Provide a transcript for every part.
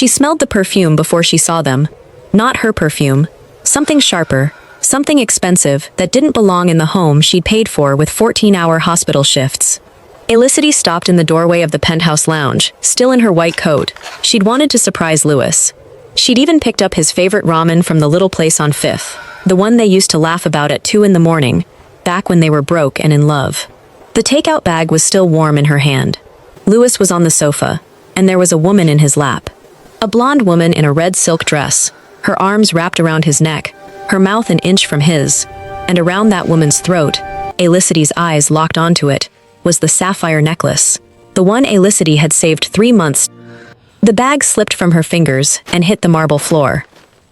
She smelled the perfume before she saw them. Not her perfume. Something sharper, something expensive that didn't belong in the home she'd paid for with 14-hour hospital shifts. Elicity stopped in the doorway of the penthouse lounge, still in her white coat. She'd wanted to surprise Louis. She'd even picked up his favorite ramen from the little place on 5th, the one they used to laugh about at 2 in the morning, back when they were broke and in love. The takeout bag was still warm in her hand. Louis was on the sofa, and there was a woman in his lap. A blonde woman in a red silk dress, her arms wrapped around his neck, her mouth an inch from his, and around that woman's throat, Elicity's eyes locked onto it, was the sapphire necklace, the one Elicity had saved 3 months. The bag slipped from her fingers and hit the marble floor.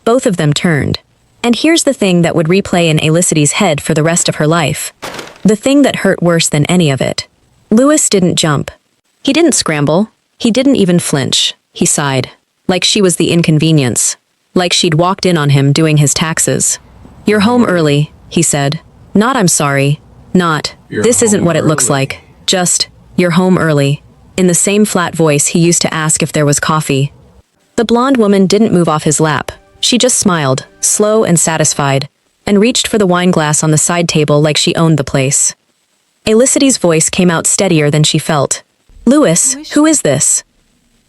Both of them turned. And here's the thing that would replay in Elicity's head for the rest of her life. The thing that hurt worse than any of it. Louis didn't jump. He didn't scramble. He didn't even flinch. He sighed. Like she was the inconvenience. Like she'd walked in on him doing his taxes. "You're home early," he said. Not "I'm sorry." Not, "This isn't what it looks like." Just, "You're home early." In the same flat voice he used to ask if there was coffee. The blonde woman didn't move off his lap. She just smiled, slow and satisfied, and reached for the wine glass on the side table like she owned the place. Elicity's voice came out steadier than she felt. "Louis, who is this?"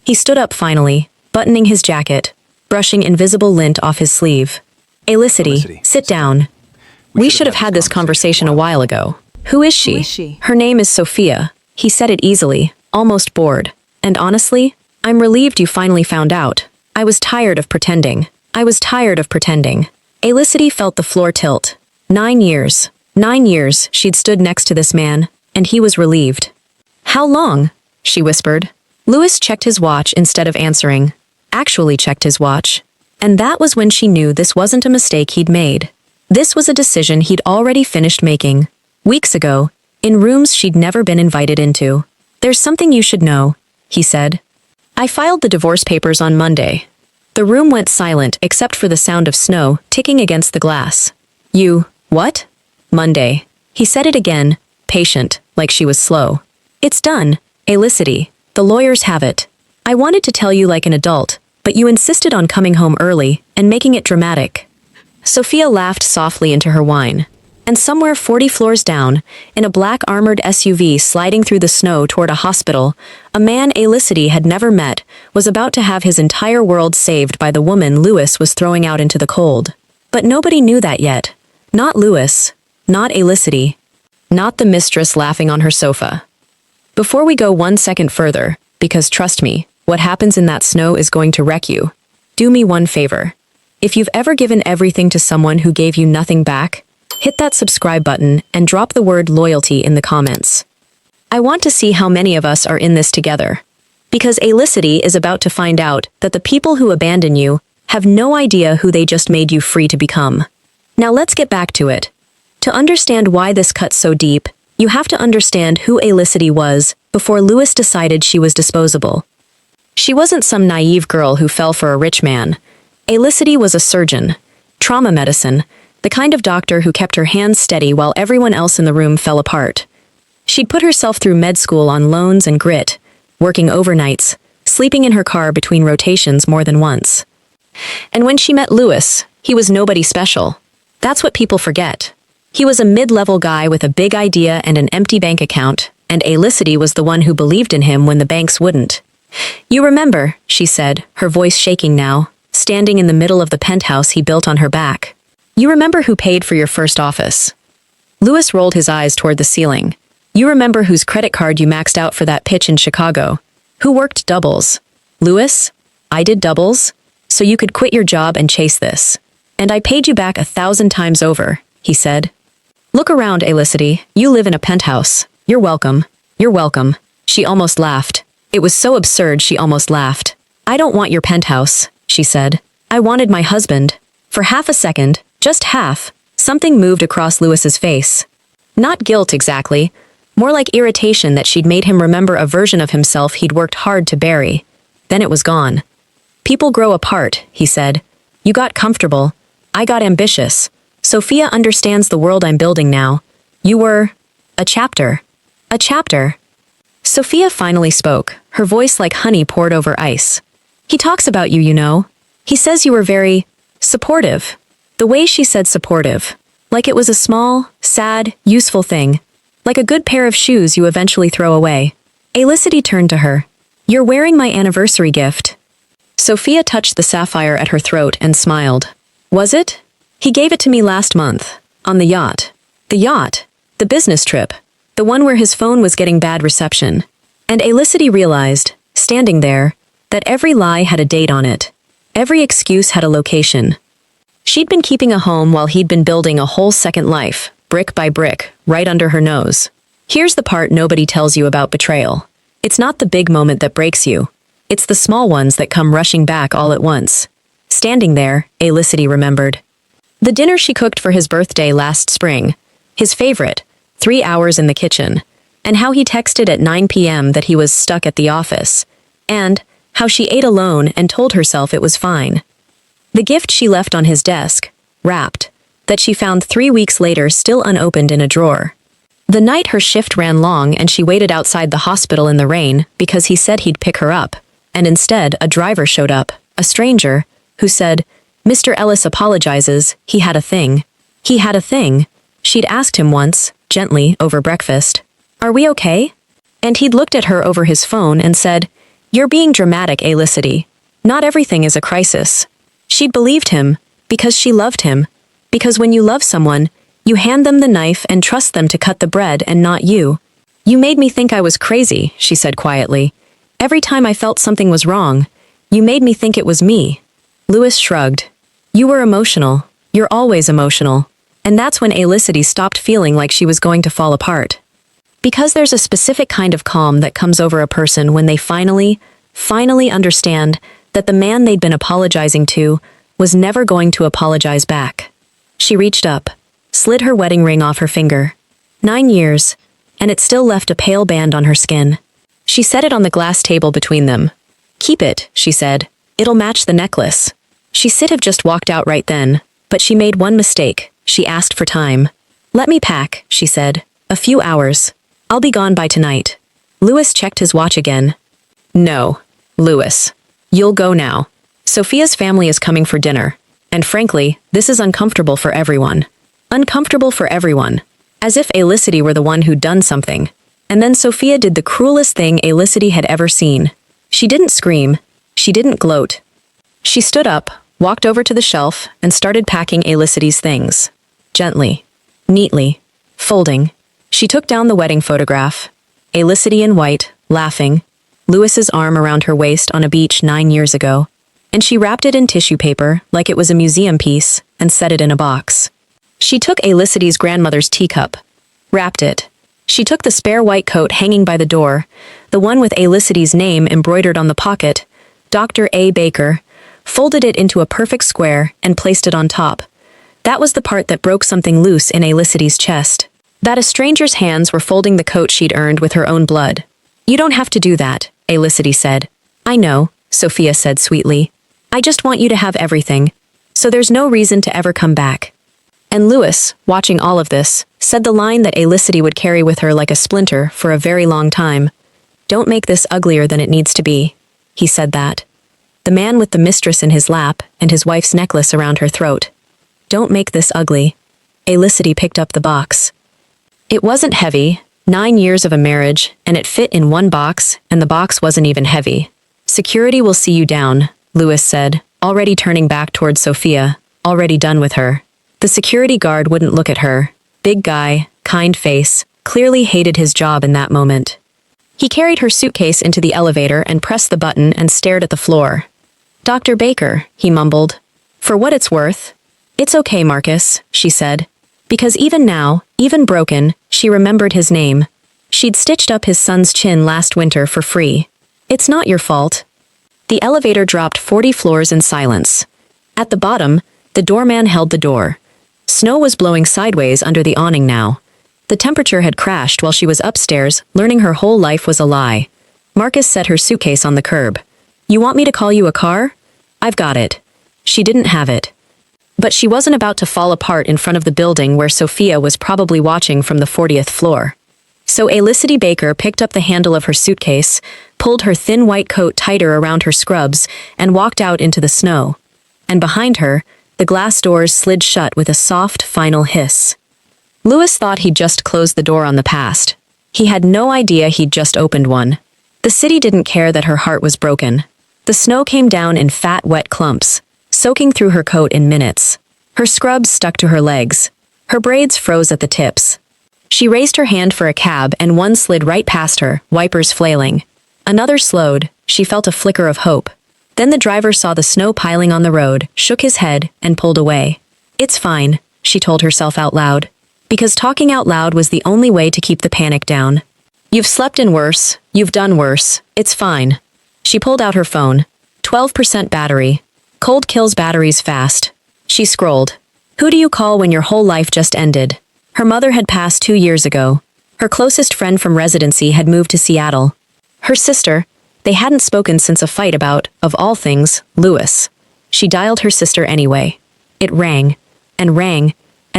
He stood up finally, buttoning his jacket, brushing invisible lint off his sleeve. "Elicity, sit down. We should have had this conversation a while ago. Who is she? Her name is Sophia." He said it easily, almost bored. "And honestly, I'm relieved you finally found out. I was tired of pretending. Elicity felt the floor tilt. 9 years. 9 years she'd stood next to this man, and he was relieved. "How long?" she whispered. Louis checked his watch instead of answering. Actually checked his watch. And that was when she knew this wasn't a mistake he'd made. This was a decision he'd already finished making. Weeks ago, in rooms she'd never been invited into. "There's something you should know," he said. "I filed the divorce papers on Monday." The room went silent except for the sound of snow ticking against the glass. "You, what?" "Monday." He said it again, patient, like she was slow. "It's done, Elicity. The lawyers have it. I wanted to tell you like an adult, but you insisted on coming home early and making it dramatic." Sophia laughed softly into her wine. And somewhere 40 floors down, in a black armored SUV sliding through the snow toward a hospital, a man Elicity had never met was about to have his entire world saved by the woman Louis was throwing out into the cold. But nobody knew that yet. Not Louis. Not Elicity. Not the mistress laughing on her sofa. Before we go 1 second further, because trust me, what happens in that snow is going to wreck you, do me one favor. If you've ever given everything to someone who gave you nothing back, hit that subscribe button and drop the word loyalty in the comments. I want to see how many of us are in this together. Because Elicity is about to find out that the people who abandon you have no idea who they just made you free to become. Now let's get back to it. To understand why this cuts so deep, you have to understand who Elicity was before Louis decided she was disposable. She wasn't some naive girl who fell for a rich man. Elicity was a surgeon, trauma medicine, the kind of doctor who kept her hands steady while everyone else in the room fell apart. She'd put herself through med school on loans and grit, working overnights, sleeping in her car between rotations more than once. And when she met Louis, he was nobody special. That's what people forget. He was a mid-level guy with a big idea and an empty bank account, and Elicity was the one who believed in him when the banks wouldn't. "You remember," she said, her voice shaking now, standing in the middle of the penthouse he built on her back. "You remember who paid for your first office?" Louis rolled his eyes toward the ceiling. "You remember whose credit card you maxed out for that pitch in Chicago? Who worked doubles?" "Louis, I did doubles, so you could quit your job and chase this. And I paid you back 1,000 times over," he said. "Look around, Elicity. You live in a penthouse. You're welcome. You're welcome." She almost laughed. It was so absurd she almost laughed. "I don't want your penthouse," she said. "I wanted my husband." For half a second, just half, something moved across Louis's face. Not guilt exactly, more like irritation that she'd made him remember a version of himself he'd worked hard to bury. Then it was gone. "People grow apart," he said. "You got comfortable. I got ambitious. Sophia understands the world I'm building now. You were a chapter. A chapter." Sophia finally spoke, her voice like honey poured over ice. He talks about you, you know. He says you were very supportive. The way she said supportive. Like it was a small, sad, useful thing. Like a good pair of shoes you eventually throw away. Alicity turned to her. You're wearing my anniversary gift. Sophia touched the sapphire at her throat and smiled. Was it? He gave it to me last month. On the yacht. The yacht. The business trip. The one where his phone was getting bad reception. And Alicity realized, standing there, that every lie had a date on it. Every excuse had a location. She'd been keeping a home while he'd been building a whole second life, brick by brick, right under her nose. Here's the part nobody tells you about betrayal. It's not the big moment that breaks you. It's the small ones that come rushing back all at once. Standing there, Alicity remembered. The dinner she cooked for his birthday last spring. His favorite, 3 hours in the kitchen. And how he texted at 9 p.m. that he was stuck at the office. And how she ate alone and told herself it was fine. The gift she left on his desk, wrapped, that she found 3 weeks later still unopened in a drawer. The night her shift ran long and she waited outside the hospital in the rain because he said he'd pick her up, and instead a driver showed up, a stranger, who said, Mr. Ellis apologizes, he had a thing. He had a thing. She'd asked him once, gently, over breakfast, Are we okay? And he'd looked at her over his phone and said, You're being dramatic, Alicity. Not everything is a crisis. She'd believed him, because she loved him. Because when you love someone, you hand them the knife and trust them to cut the bread and not you. You made me think I was crazy, she said quietly. Every time I felt something was wrong, you made me think it was me. Louis shrugged. You were emotional. You're always emotional. And that's when Alicity stopped feeling like she was going to fall apart. Because there's a specific kind of calm that comes over a person when they finally understand that the man they'd been apologizing to was never going to apologize back. She reached up, slid her wedding ring off her finger. 9 years, and it still left a pale band on her skin. She set it on the glass table between them. Keep it, she said. It'll match the necklace. She should have just walked out right then, but she made one mistake. She asked for time. Let me pack, she said. A few hours. I'll be gone by tonight. Louis checked his watch again. No, Louis. You'll go now. Sophia's family is coming for dinner. And frankly, this is uncomfortable for everyone. Uncomfortable for everyone. As if Alicity were the one who'd done something. And then Sophia did the cruelest thing Alicity had ever seen. She didn't scream. She didn't gloat. She stood up, walked over to the shelf, and started packing Alicity's things. Gently. Neatly. Folding. She took down the wedding photograph. Alicity in white, laughing. Louis's arm around her waist on a beach 9 years ago. And she wrapped it in tissue paper, like it was a museum piece, and set it in a box. She took Alicity's grandmother's teacup. Wrapped it. She took the spare white coat hanging by the door, the one with Alicity's name embroidered on the pocket, Dr. A. Baker, folded it into a perfect square, and placed it on top. That was the part that broke something loose in Alicity's chest. That a stranger's hands were folding the coat she'd earned with her own blood. You don't have to do that, Alicity said. I know, Sophia said sweetly. I just want you to have everything. So there's no reason to ever come back. And Louis, watching all of this, said the line that Alicity would carry with her like a splinter for a very long time. Don't make this uglier than it needs to be. He said that. The man with the mistress in his lap and his wife's necklace around her throat. Don't make this ugly. Alicity picked up the box. It wasn't heavy, 9 years of a marriage, and it fit in one box, and the box wasn't even heavy. Security will see you down, Louis said, already turning back towards Sophia, already done with her. The security guard wouldn't look at her. Big guy, kind face, clearly hated his job in that moment. He carried her suitcase into the elevator and pressed the button and stared at the floor. Dr. Baker, he mumbled. For what it's worth. It's okay, Marcus, she said. Because even now, even broken, she remembered his name. She'd stitched up his son's chin last winter for free. It's not your fault. The elevator dropped 40 floors in silence. At the bottom, the doorman held the door. Snow was blowing sideways under the awning now. The temperature had crashed while she was upstairs, learning her whole life was a lie. Marcus set her suitcase on the curb. You want me to call you a car? I've got it. She didn't have it. But she wasn't about to fall apart in front of the building where Sophia was probably watching from the 40th floor. So Felicity Baker picked up the handle of her suitcase, pulled her thin white coat tighter around her scrubs, and walked out into the snow. And behind her, the glass doors slid shut with a soft, final hiss. Louis thought he'd just closed the door on the past. He had no idea he'd just opened one. The city didn't care that her heart was broken. The snow came down in fat, wet clumps, soaking through her coat in minutes. Her scrubs stuck to her legs. Her braids froze at the tips. She raised her hand for a cab and one slid right past her, wipers flailing. Another slowed. She felt a flicker of hope. Then the driver saw the snow piling on the road, shook his head, and pulled away. It's fine, she told herself out loud. Because talking out loud was the only way to keep the panic down. You've slept in worse. You've done worse. It's fine. She pulled out her phone. 12% battery. Cold kills batteries fast. She scrolled. Who do you call when your whole life just ended? Her mother had passed 2 years ago. Her closest friend from residency had moved to Seattle. Her sister, they hadn't spoken since a fight about, of all things, Louis. She dialed her sister anyway. It rang, and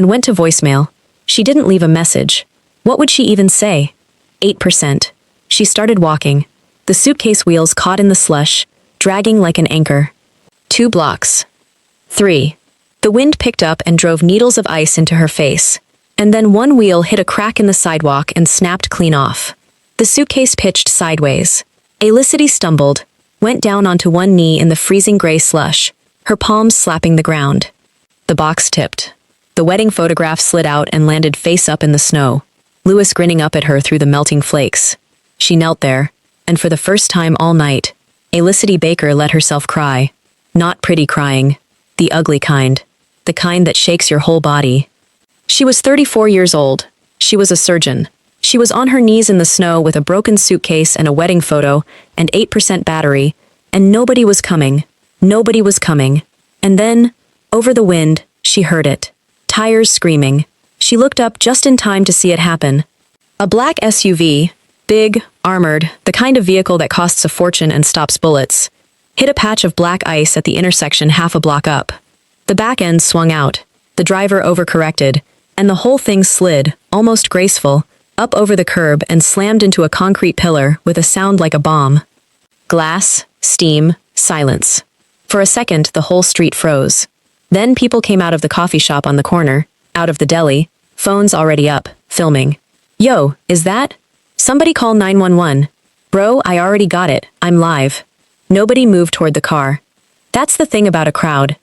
went to voicemail. She didn't leave a message. What would she even say? 8%. She started walking. The suitcase wheels caught in the slush, dragging like an anchor. 2 blocks. 3. The wind picked up and drove needles of ice into her face. And then one wheel hit a crack in the sidewalk and snapped clean off. The suitcase pitched sideways. Felicity stumbled, went down onto one knee in the freezing gray slush, her palms slapping the ground. The box tipped. The wedding photograph slid out and landed face up in the snow, Louis grinning up at her through the melting flakes. She knelt there, and for the first time all night, Felicity Baker let herself cry. Not pretty crying. The ugly kind. The kind that shakes your whole body. She was 34 years old. She was a surgeon. She was on her knees in the snow with a broken suitcase and a wedding photo and 8% battery, and nobody was coming. Nobody was coming. And then, over the wind, she heard it. Tires screaming. She looked up just in time to see it happen. A black SUV, big, armored, the kind of vehicle that costs a fortune and stops bullets, hit a patch of black ice at the intersection half a block up. The back end swung out. The driver overcorrected, and the whole thing slid, almost graceful, up over the curb and slammed into a concrete pillar with a sound like a bomb. Glass, steam, silence. For a second, the whole street froze. Then people came out of the coffee shop on the corner, out of the deli, phones already up, filming. Yo, is that? Somebody call 911. Bro, I already got it, I'm live. Nobody moved toward the car. That's the thing about a crowd.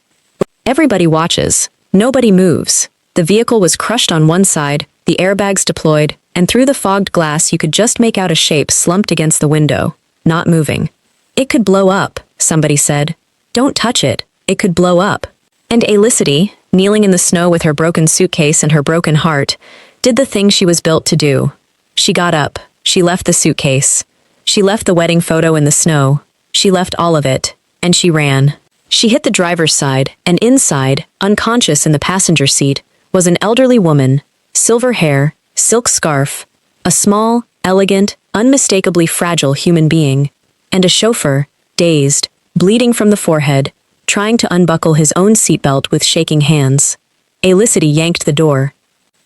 Everybody watches. Nobody moves. The vehicle was crushed on one side, the airbags deployed, and through the fogged glass you could just make out a shape slumped against the window, not moving. It could blow up, somebody said. Don't touch it, it could blow up. And Felicity, kneeling in the snow with her broken suitcase and her broken heart, did the thing she was built to do. She got up, she left the suitcase. She left the wedding photo in the snow. She left all of it, and she ran. She hit the driver's side, and inside, unconscious in the passenger seat, was an elderly woman, silver hair, silk scarf, a small, elegant, unmistakably fragile human being, and a chauffeur, dazed, bleeding from the forehead, trying to unbuckle his own seatbelt with shaking hands. Felicity yanked the door.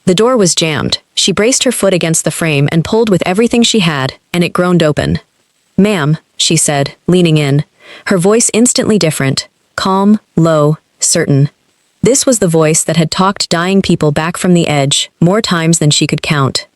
The door was jammed. She braced her foot against the frame and pulled with everything she had, and it groaned open. "Ma'am," she said, leaning in, her voice instantly different, calm, low, certain. This was the voice that had talked dying people back from the edge more times than she could count.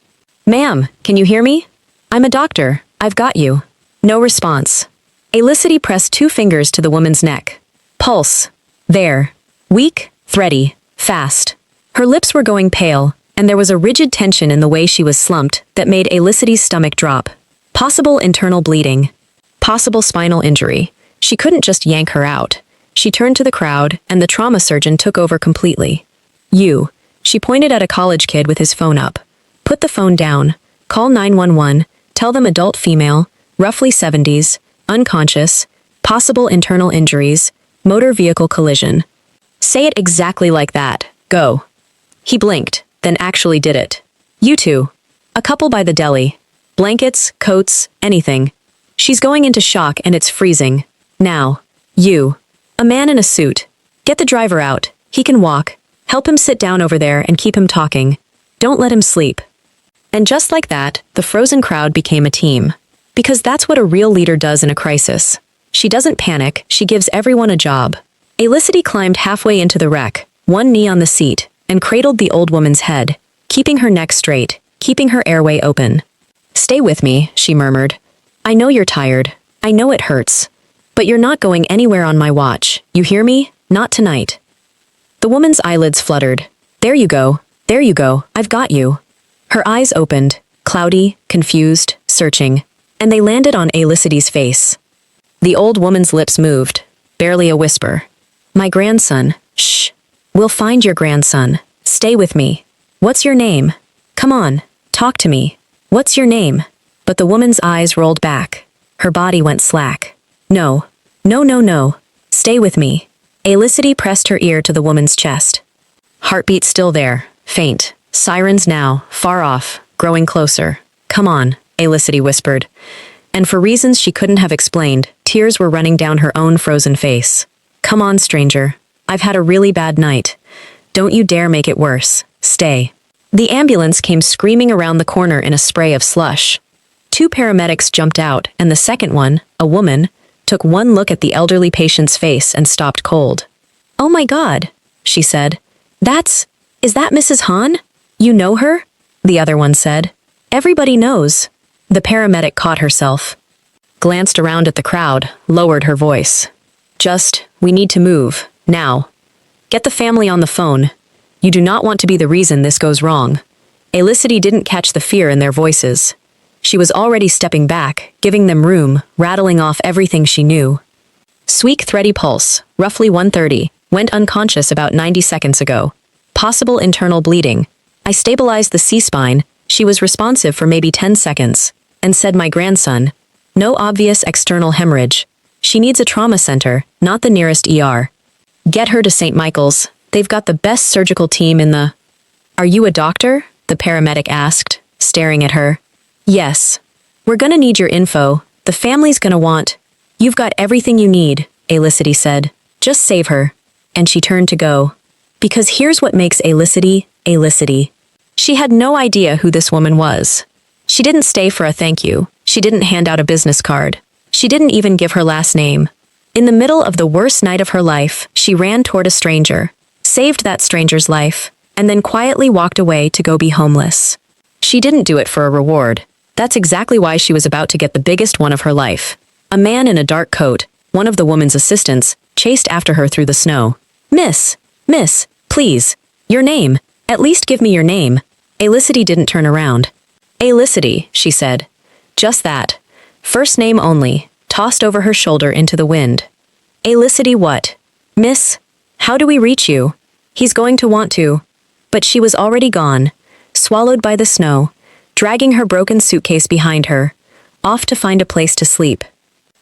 "Ma'am, can you hear me? I'm a doctor. I've got you." No response. Felicity pressed 2 fingers to the woman's neck. Pulse. There. Weak, thready, fast. Her lips were going pale, and there was a rigid tension in the way she was slumped that made Felicity's stomach drop. Possible internal bleeding. Possible spinal injury. She couldn't just yank her out. She turned to the crowd, and the trauma surgeon took over completely. "You." She pointed at a college kid with his phone up. "Put the phone down. Call 911. Tell them adult female, roughly 70s, unconscious, possible internal injuries, motor vehicle collision. Say it exactly like that. Go." He blinked, then actually did it. "You two. A couple by the deli. Blankets, coats, anything. She's going into shock and it's freezing. Now. You. A man in a suit. Get the driver out. He can walk. Help him sit down over there and keep him talking. Don't let him sleep." And just like that, the frozen crowd became a team. Because that's what a real leader does in a crisis. She doesn't panic, she gives everyone a job. Elicity climbed halfway into the wreck, one knee on the seat, and cradled the old woman's head, keeping her neck straight, keeping her airway open. "Stay with me," she murmured. "I know you're tired. I know it hurts. But you're not going anywhere on my watch. You hear me? Not tonight." The woman's eyelids fluttered. There you go. I've got you." Her eyes opened, cloudy, confused, searching, and they landed on Elicity's face. The old woman's lips moved, barely a whisper. "My grandson. Shh. We'll find your grandson. Stay with me. What's your name? Come on, talk to me. What's your name?" But the woman's eyes rolled back. Her body went slack. No. Stay with me." Elicity pressed her ear to the woman's chest. Heartbeat still there, faint. Sirens now, far off, growing closer. "Come on," Elicity whispered. And for reasons she couldn't have explained, tears were running down her own frozen face. "Come on, stranger. I've had a really bad night. Don't you dare make it worse. Stay." The ambulance came screaming around the corner in a spray of slush. 2 paramedics jumped out, and the second one, a woman, took one look at the elderly patient's face and stopped cold. "Oh my God," she said. Is that Mrs. Hahn? You know her?" The other one said. "Everybody knows." The paramedic caught herself, glanced around at the crowd, lowered her voice. We need to move, now. Get the family on the phone. You do not want to be the reason this goes wrong." Elicity didn't catch the fear in their voices. She was already stepping back, giving them room, rattling off everything she knew. Squeak, thready pulse, roughly 130, went unconscious about 90 seconds ago. Possible internal bleeding. I stabilized the C-spine, she was responsive for maybe 10 seconds, and said my grandson. No obvious external hemorrhage. She needs a trauma center, not the nearest ER. Get her to St. Michael's, they've got the best surgical team in the... "Are you a doctor?" the paramedic asked, staring at her. "Yes. We're gonna need your info, the family's gonna want..." "You've got everything you need," Elicity said. "Just save her." And she turned to go. Because here's what makes Elicity, Elicity. She had no idea who this woman was. She didn't stay for a thank you. She didn't hand out a business card. She didn't even give her last name. In the middle of the worst night of her life, she ran toward a stranger, saved that stranger's life, and then quietly walked away to go be homeless. She didn't do it for a reward. That's exactly why she was about to get the biggest one of her life. A man in a dark coat, one of the woman's assistants, chased after her through the snow. Miss, please. Your name. At least give me your name." Elicity didn't turn around. "Elicity," she said. Just that. First name only, tossed over her shoulder into the wind. "Elicity what? Miss? How do we reach you? He's going to want to." But she was already gone, swallowed by the snow, dragging her broken suitcase behind her, off to find a place to sleep.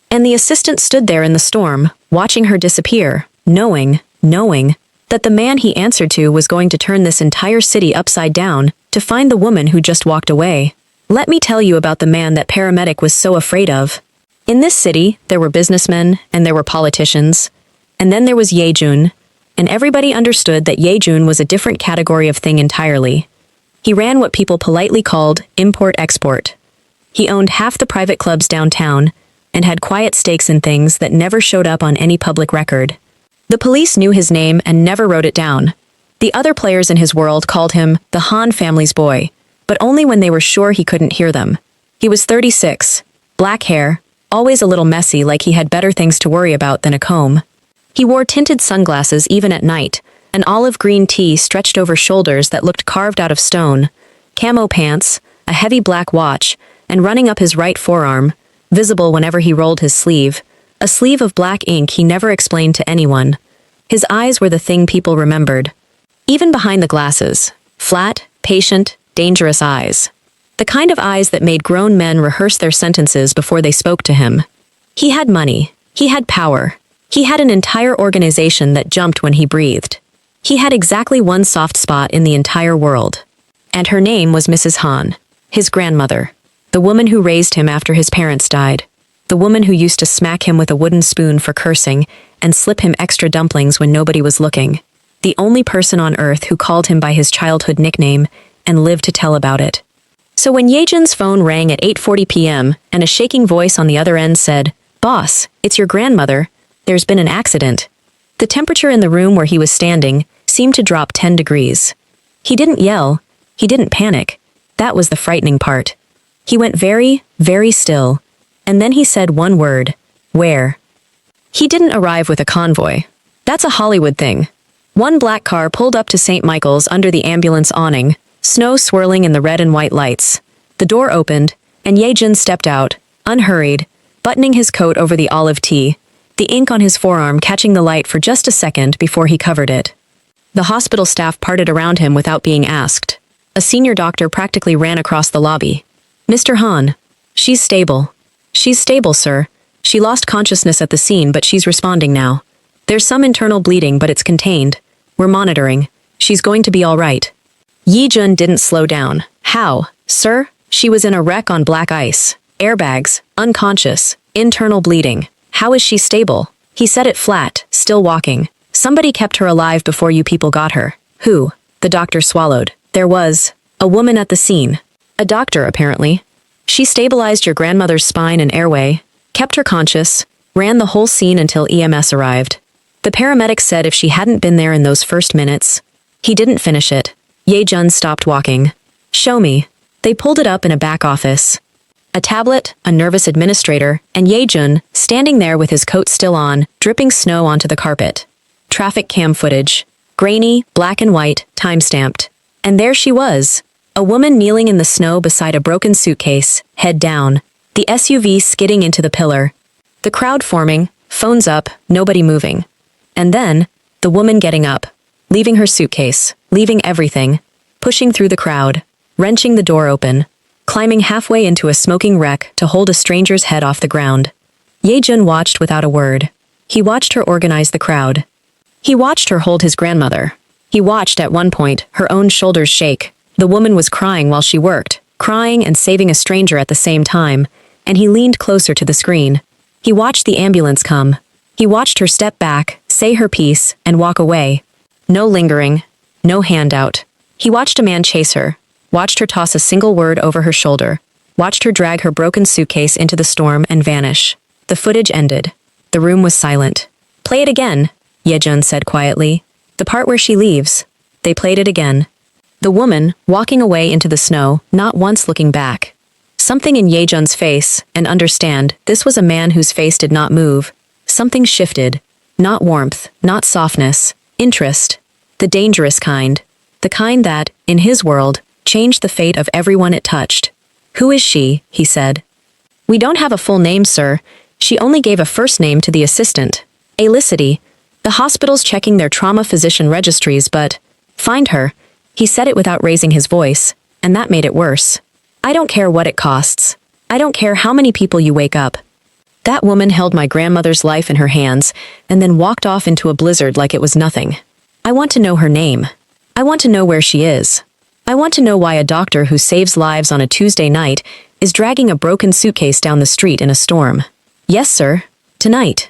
And the assistant stood there in the storm, watching her disappear, knowing that the man he answered to was going to turn this entire city upside down to find the woman who just walked away. Let me tell you about the man that paramedic was so afraid of. In this city, there were businessmen, and there were politicians, and then there was Yejun, and everybody understood that Yejun was a different category of thing entirely. He ran what people politely called import-export. He owned half the private clubs downtown, and had quiet stakes in things that never showed up on any public record. The police knew his name and never wrote it down. The other players in his world called him the Hahn family's boy, but only when they were sure he couldn't hear them. He was 36, black hair, always a little messy like he had better things to worry about than a comb. He wore tinted sunglasses even at night, an olive green tee stretched over shoulders that looked carved out of stone, camo pants, a heavy black watch, and running up his right forearm, visible whenever he rolled his sleeve, a sleeve of black ink he never explained to anyone. His eyes were the thing people remembered. Even behind the glasses, flat, patient, dangerous eyes. The kind of eyes that made grown men rehearse their sentences before they spoke to him. He had money. He had power. He had an entire organization that jumped when he breathed. He had exactly one soft spot in the entire world. And her name was Mrs. Hahn, his grandmother, the woman who raised him after his parents died. The woman who used to smack him with a wooden spoon for cursing and slip him extra dumplings when nobody was looking. The only person on earth who called him by his childhood nickname and lived to tell about it. So when Yejun's phone rang at 8:40 p.m. and a shaking voice on the other end said, "Boss, it's your grandmother. There's been an accident." The temperature in the room where he was standing seemed to drop 10 degrees. He didn't yell. He didn't panic. That was the frightening part. He went very, very still. And then he said one word. "Where?" He didn't arrive with a convoy. That's a Hollywood thing. One black car pulled up to St. Michael's under the ambulance awning, snow swirling in the red and white lights. The door opened, and Yejun stepped out, unhurried, buttoning his coat over the olive tee, the ink on his forearm catching the light for just a second before he covered it. The hospital staff parted around him without being asked. A senior doctor practically ran across the lobby. "Mr. Han, she's stable." "She's stable, sir. She lost consciousness at the scene, but she's responding now. There's some internal bleeding, but it's contained. We're monitoring. She's going to be all right." Yejun didn't slow down. "How, sir?" "She was in a wreck on black ice. Airbags, unconscious, internal bleeding. How is she stable?" He said it flat, still walking. "Somebody kept her alive before you people got her." "Who?" The doctor swallowed. "There was a woman at the scene. A doctor, apparently. She stabilized your grandmother's spine and airway, kept her conscious, ran the whole scene until EMS arrived. The paramedics said if she hadn't been there in those first minutes..." He didn't finish it. Yejun stopped walking. "Show me." They pulled it up in a back office. A tablet, a nervous administrator, and Yejun, standing there with his coat still on, dripping snow onto the carpet. Traffic cam footage. Grainy, black and white, time-stamped. And there she was. A woman kneeling in the snow beside a broken suitcase, head down. The SUV skidding into the pillar. The crowd forming, phones up, nobody moving. And then, the woman getting up, leaving her suitcase, leaving everything, pushing through the crowd, wrenching the door open, climbing halfway into a smoking wreck to hold a stranger's head off the ground. Yejun watched without a word. He watched her organize the crowd. He watched her hold his grandmother. He watched at one point her own shoulders shake. The woman was crying while she worked, crying and saving a stranger at the same time, and he leaned closer to the screen. He watched the ambulance come. He watched her step back, say her piece, and walk away. No lingering, no handout. He watched a man chase her, watched her toss a single word over her shoulder, watched her drag her broken suitcase into the storm and vanish. The footage ended. The room was silent. "Play it again," Yejun said quietly. "The part where she leaves." They played it again. The woman, walking away into the snow, not once looking back. Something in Yejun's face, and understand, this was a man whose face did not move. Something shifted. Not warmth, not softness. Interest. The dangerous kind. The kind that, in his world, changed the fate of everyone it touched. "Who is she?" he said. "We don't have a full name, sir. She only gave a first name to the assistant. Alicity. The hospital's checking their trauma physician registries, but..." "Find her." He said it without raising his voice, and that made it worse. "I don't care what it costs. I don't care how many people you wake up." That woman held my grandmother's life in her hands, and then walked off into a blizzard like it was nothing. I want to know her name. I want to know where she is. I want to know why a doctor who saves lives on a Tuesday night is dragging a broken suitcase down the street in a storm. "Yes, sir. Tonight."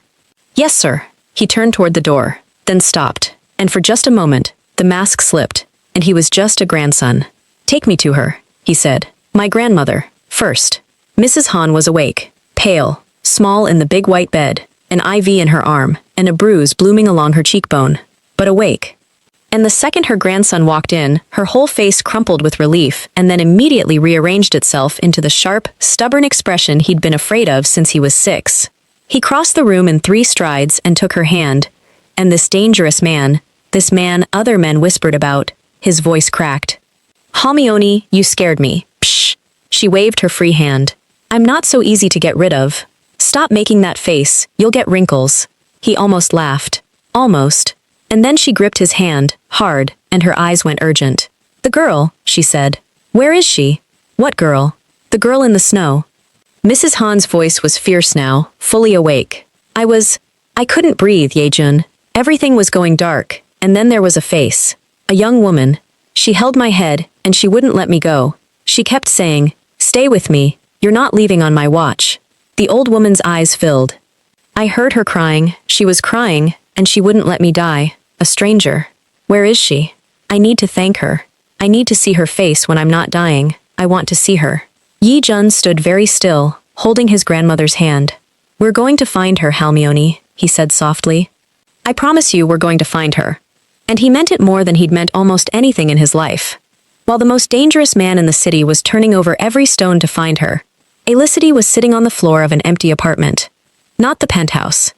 "Yes, sir." He turned toward the door, then stopped, and for just a moment, the mask slipped, and he was just a grandson. "Take me to her," he said. "My grandmother, first." Mrs. Han was awake, pale, small in the big white bed, an IV in her arm, and a bruise blooming along her cheekbone, but awake. And the second her grandson walked in, her whole face crumpled with relief and then immediately rearranged itself into the sharp, stubborn expression he'd been afraid of since he was 6. He crossed the room in 3 strides and took her hand, and this dangerous man, this man other men whispered about, his voice cracked. "Hamioni, you scared me. Psh." She waved her free hand. "I'm not so easy to get rid of. Stop making that face, you'll get wrinkles." He almost laughed. Almost. And then she gripped his hand, hard, and her eyes went urgent. "The girl," she said. "Where is she?" "What girl?" "The girl in the snow." Mrs. Han's voice was fierce now, fully awake. I couldn't breathe, Yejun. Everything was going dark, and then there was a face. A young woman. She held my head, and she wouldn't let me go. She kept saying, "Stay with me. You're not leaving on my watch." The old woman's eyes filled. I heard her crying. She was crying, and she wouldn't let me die. A stranger. Where is she? I need to thank her. I need to see her face when I'm not dying. I want to see her. Yi Jun stood very still, holding his grandmother's hand. We're going to find her, Halmione, he said softly. I promise you we're going to find her. And he meant it more than he'd meant almost anything in his life. While the most dangerous man in the city was turning over every stone to find her, Alicity was sitting on the floor of an empty apartment. Not the penthouse.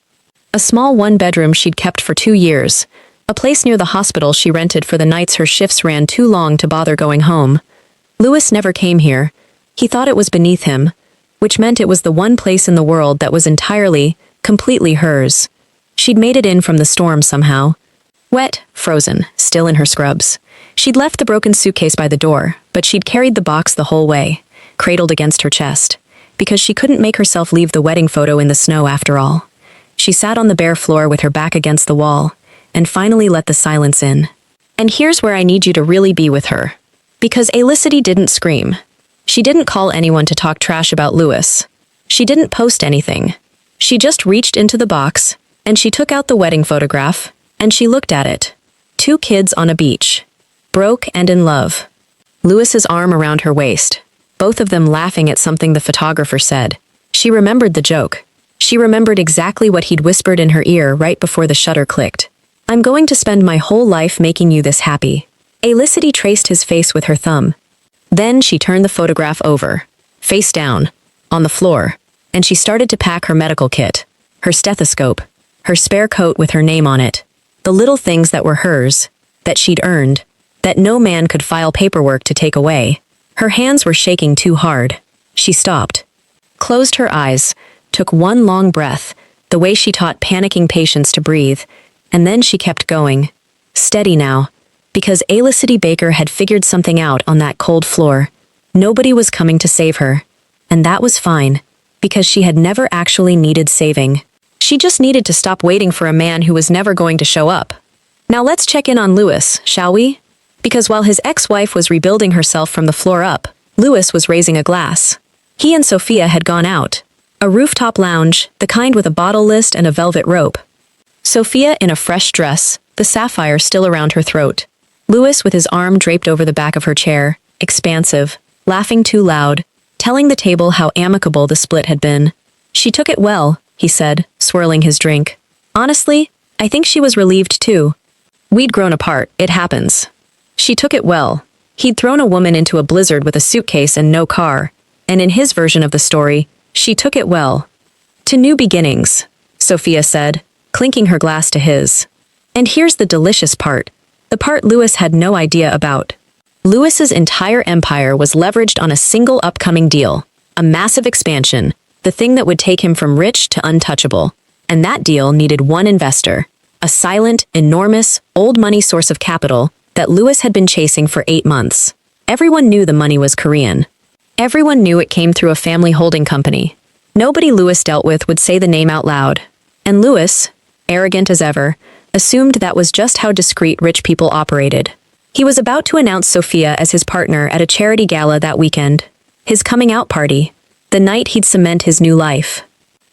A small one-bedroom she'd kept for 2 years, a place near the hospital she rented for the nights her shifts ran too long to bother going home. Louis never came here. He thought it was beneath him, which meant it was the one place in the world that was entirely, completely hers. She'd made it in from the storm somehow. Wet, frozen, still in her scrubs. She'd left the broken suitcase by the door, but she'd carried the box the whole way, cradled against her chest, because she couldn't make herself leave the wedding photo in the snow after all. She sat on the bare floor with her back against the wall, and finally let the silence in. And here's where I need you to really be with her. Because Alicity didn't scream. She didn't call anyone to talk trash about Louis. She didn't post anything. She just reached into the box, and she took out the wedding photograph, and she looked at it. 2 kids on a beach. Broke and in love. Louis's arm around her waist, both of them laughing at something the photographer said. She remembered the joke. She remembered exactly what he'd whispered in her ear right before the shutter clicked. I'm going to spend my whole life making you this happy. Alicity traced his face with her thumb. Then she turned the photograph over, face down, on the floor, and she started to pack her medical kit, her stethoscope, her spare coat with her name on it, the little things that were hers, that she'd earned, that no man could file paperwork to take away. Her hands were shaking too hard. She stopped, closed her eyes, took one long breath, the way she taught panicking patients to breathe, and then she kept going. Steady now, because Alicity Baker had figured something out on that cold floor. Nobody was coming to save her. And that was fine, because she had never actually needed saving. She just needed to stop waiting for a man who was never going to show up. Now let's check in on Louis, shall we? Because while his ex-wife was rebuilding herself from the floor up, Louis was raising a glass. He and Sophia had gone out. A rooftop lounge, the kind with a bottle list and a velvet rope. Sophia in a fresh dress, the sapphire still around her throat. Louis with his arm draped over the back of her chair, expansive, laughing too loud, telling the table how amicable the split had been. She took it well, he said, swirling his drink. Honestly, I think she was relieved too. We'd grown apart, it happens. She took it well. He'd thrown a woman into a blizzard with a suitcase and no car, and in his version of the story, she took it well. To new beginnings, Sophia said, clinking her glass to his. And here's the delicious part. The part Louis had no idea about. Louis's entire empire was leveraged on a single upcoming deal. A massive expansion, the thing that would take him from rich to untouchable. And that deal needed one investor. A silent, enormous, old money source of capital that Louis had been chasing for 8 months. Everyone knew the money was Korean. Everyone knew it came through a family holding company. Nobody Louis dealt with would say the name out loud. And Louis, arrogant as ever, assumed that was just how discreet rich people operated. He was about to announce Sophia as his partner at a charity gala that weekend. His coming out party. The night he'd cement his new life.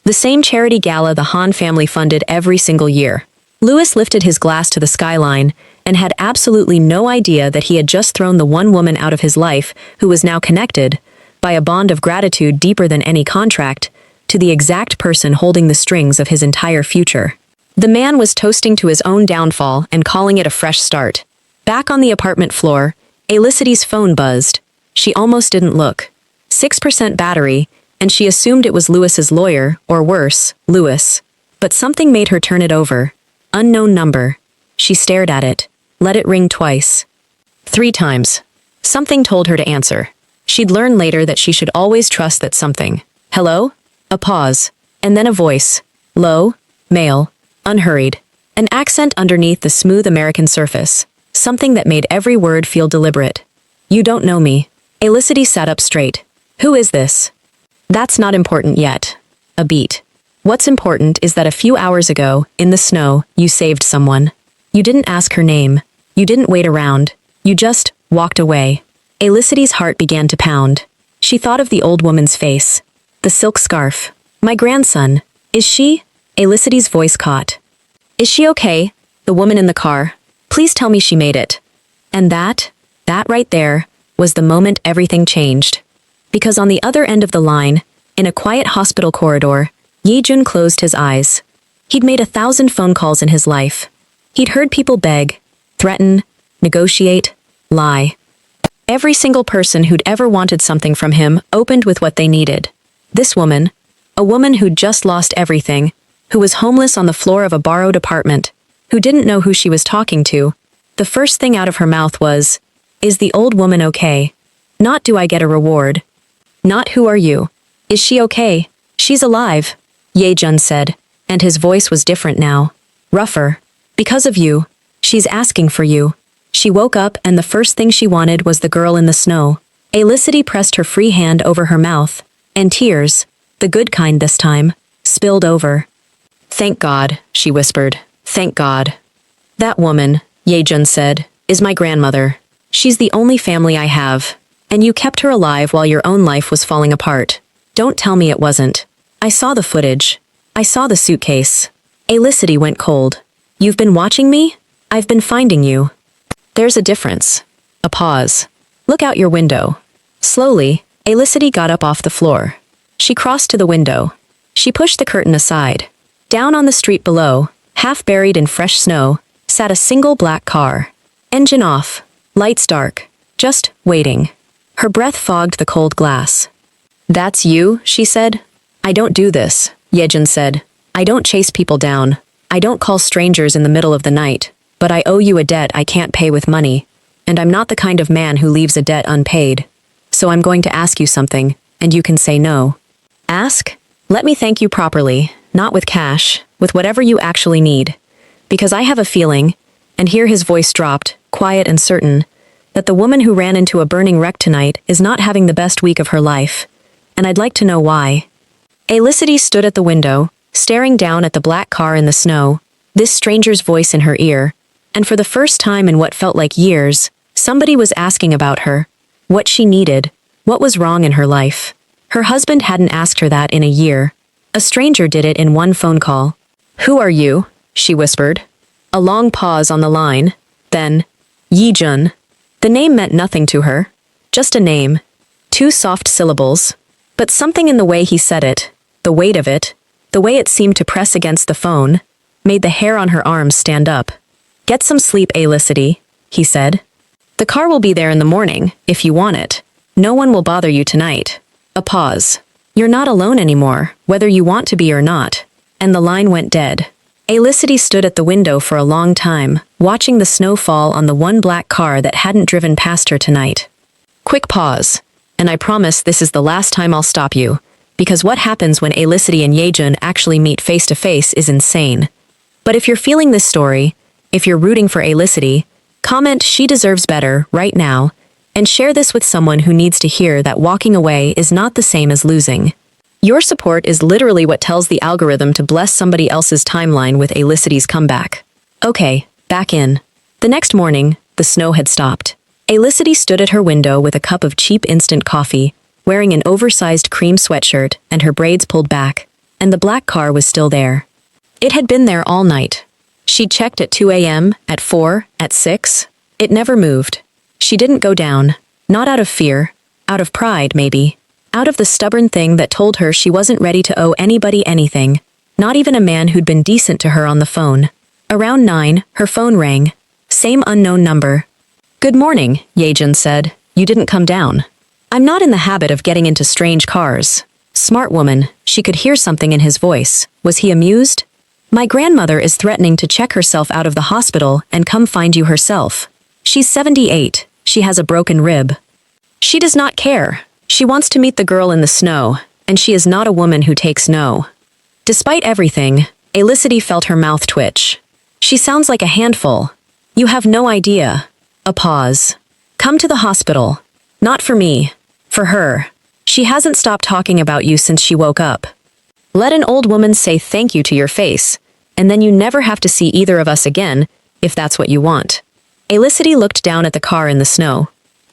The same charity gala the Han family funded every single year. Louis lifted his glass to the skyline and had absolutely no idea that he had just thrown the one woman out of his life who was now connected, by a bond of gratitude deeper than any contract, to the exact person holding the strings of his entire future. The man was toasting to his own downfall and calling it a fresh start. Back on the apartment floor, Alicity's phone buzzed. She almost didn't look. 6% battery, and she assumed it was Louis's lawyer, or worse, Louis. But something made her turn it over. Unknown number. She stared at it, let it ring twice. 3 times. Something told her to answer. She'd learn later that she should always trust that something. Hello? A pause. And then a voice. Low, male, unhurried. An accent underneath the smooth American surface. Something that made every word feel deliberate. You don't know me. Alicity sat up straight. Who is this? That's not important yet. A beat. What's important is that a few hours ago, in the snow, you saved someone. You didn't ask her name. You didn't wait around. You just walked away. Alicity's heart began to pound. She thought of the old woman's face. The silk scarf. My grandson. Is she? Alicity's voice caught. Is she okay? The woman in the car. Please tell me she made it. And that right there, was the moment everything changed. Because on the other end of the line, in a quiet hospital corridor, Ye-jun closed his eyes. He'd made 1,000 phone calls in his life. He'd heard people beg, threaten, negotiate, lie. Every single person who'd ever wanted something from him opened with what they needed. This woman, a woman who'd just lost everything, who was homeless on the floor of a borrowed apartment, who didn't know who she was talking to, the first thing out of her mouth was, "Is the old woman okay?" Not "Do I get a reward?" Not "Who are you?" "Is she okay?" "She's alive," Ye-jun said, and his voice was different now. Rougher. "Because of you. She's asking for you." She woke up and the first thing she wanted was the girl in the snow. Elicity pressed her free hand over her mouth, and tears, the good kind this time, spilled over. "Thank God," she whispered. "Thank God." "That woman," Ye-jun said, "is my grandmother. She's the only family I have. And you kept her alive while your own life was falling apart. Don't tell me it wasn't. I saw the footage. I saw the suitcase." Elicity went cold. "You've been watching me? I've been finding you." "There's a difference." A pause. "Look out your window." Slowly, Elicity got up off the floor. She crossed to the window. She pushed the curtain aside. Down on the street below, half buried in fresh snow, sat a single black car. Engine off, lights dark, just waiting. Her breath fogged the cold glass. "That's you?" she said. "I don't do this," Ye-jun said. "I don't chase people down. I don't call strangers in the middle of the night. But I owe you a debt I can't pay with money. And I'm not the kind of man who leaves a debt unpaid. So I'm going to ask you something, and you can say no." "Ask? Let me thank you properly, not with cash, with whatever you actually need. Because I have a feeling," and here his voice dropped, quiet and certain, "that the woman who ran into a burning wreck tonight is not having the best week of her life. And I'd like to know why." Elicity stood at the window, staring down at the black car in the snow, this stranger's voice in her ear, and for the first time in what felt like years, somebody was asking about her, what she needed, what was wrong in her life. Her husband hadn't asked her that in a year. A stranger did it in one phone call. "Who are you?" she whispered. A long pause on the line, then, "Ye-jun." The name meant nothing to her. Just a name. 2 soft syllables. But something in the way he said it, the weight of it, the way it seemed to press against the phone, made the hair on her arms stand up. "Get some sleep, Elicity," he said. "The car will be there in the morning, if you want it. No one will bother you tonight." A pause. "You're not alone anymore, whether you want to be or not." And the line went dead. Elicity stood at the window for a long time, watching the snow fall on the one black car that hadn't driven past her tonight. Quick pause. "And I promise this is the last time I'll stop you, because what happens when Elicity and Ye-jun actually meet face to face is insane. But if you're feeling this story, if you're rooting for Elicity, comment 'She deserves better' right now, and share this with someone who needs to hear that walking away is not the same as losing. Your support is literally what tells the algorithm to bless somebody else's timeline with Elicity's comeback. Okay, back in. The next morning, the snow had stopped. Elicity stood at her window with a cup of cheap instant coffee, wearing an oversized cream sweatshirt and her braids pulled back, and the black car was still there. It had been there all night. She'd checked at 2 a.m., at 4, at 6. It never moved. She didn't go down. Not out of fear. Out of pride, maybe. Out of the stubborn thing that told her she wasn't ready to owe anybody anything. Not even a man who'd been decent to her on the phone. Around 9, her phone rang. Same unknown number. "Good morning," Ye-jun said. "You didn't come down." "I'm not in the habit of getting into strange cars." Smart woman, she could hear something in his voice. Was he amused? "My grandmother is threatening to check herself out of the hospital and come find you herself. She's 78. She has a broken rib. She does not care. She wants to meet the girl in the snow, and she is not a woman who takes no." Despite everything, Elicity felt her mouth twitch. "She sounds like a handful. You have no idea." A pause. "Come to the hospital. Not for me. For her. She hasn't stopped talking about you since she woke up. Let an old woman say thank you to your face, and then you never have to see either of us again, if that's what you want." Elicity looked down at the car in the snow.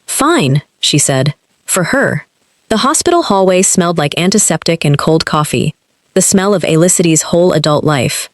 "Fine," she said. "For her." The hospital hallway smelled like antiseptic and cold coffee, the smell of Elicity's whole adult life.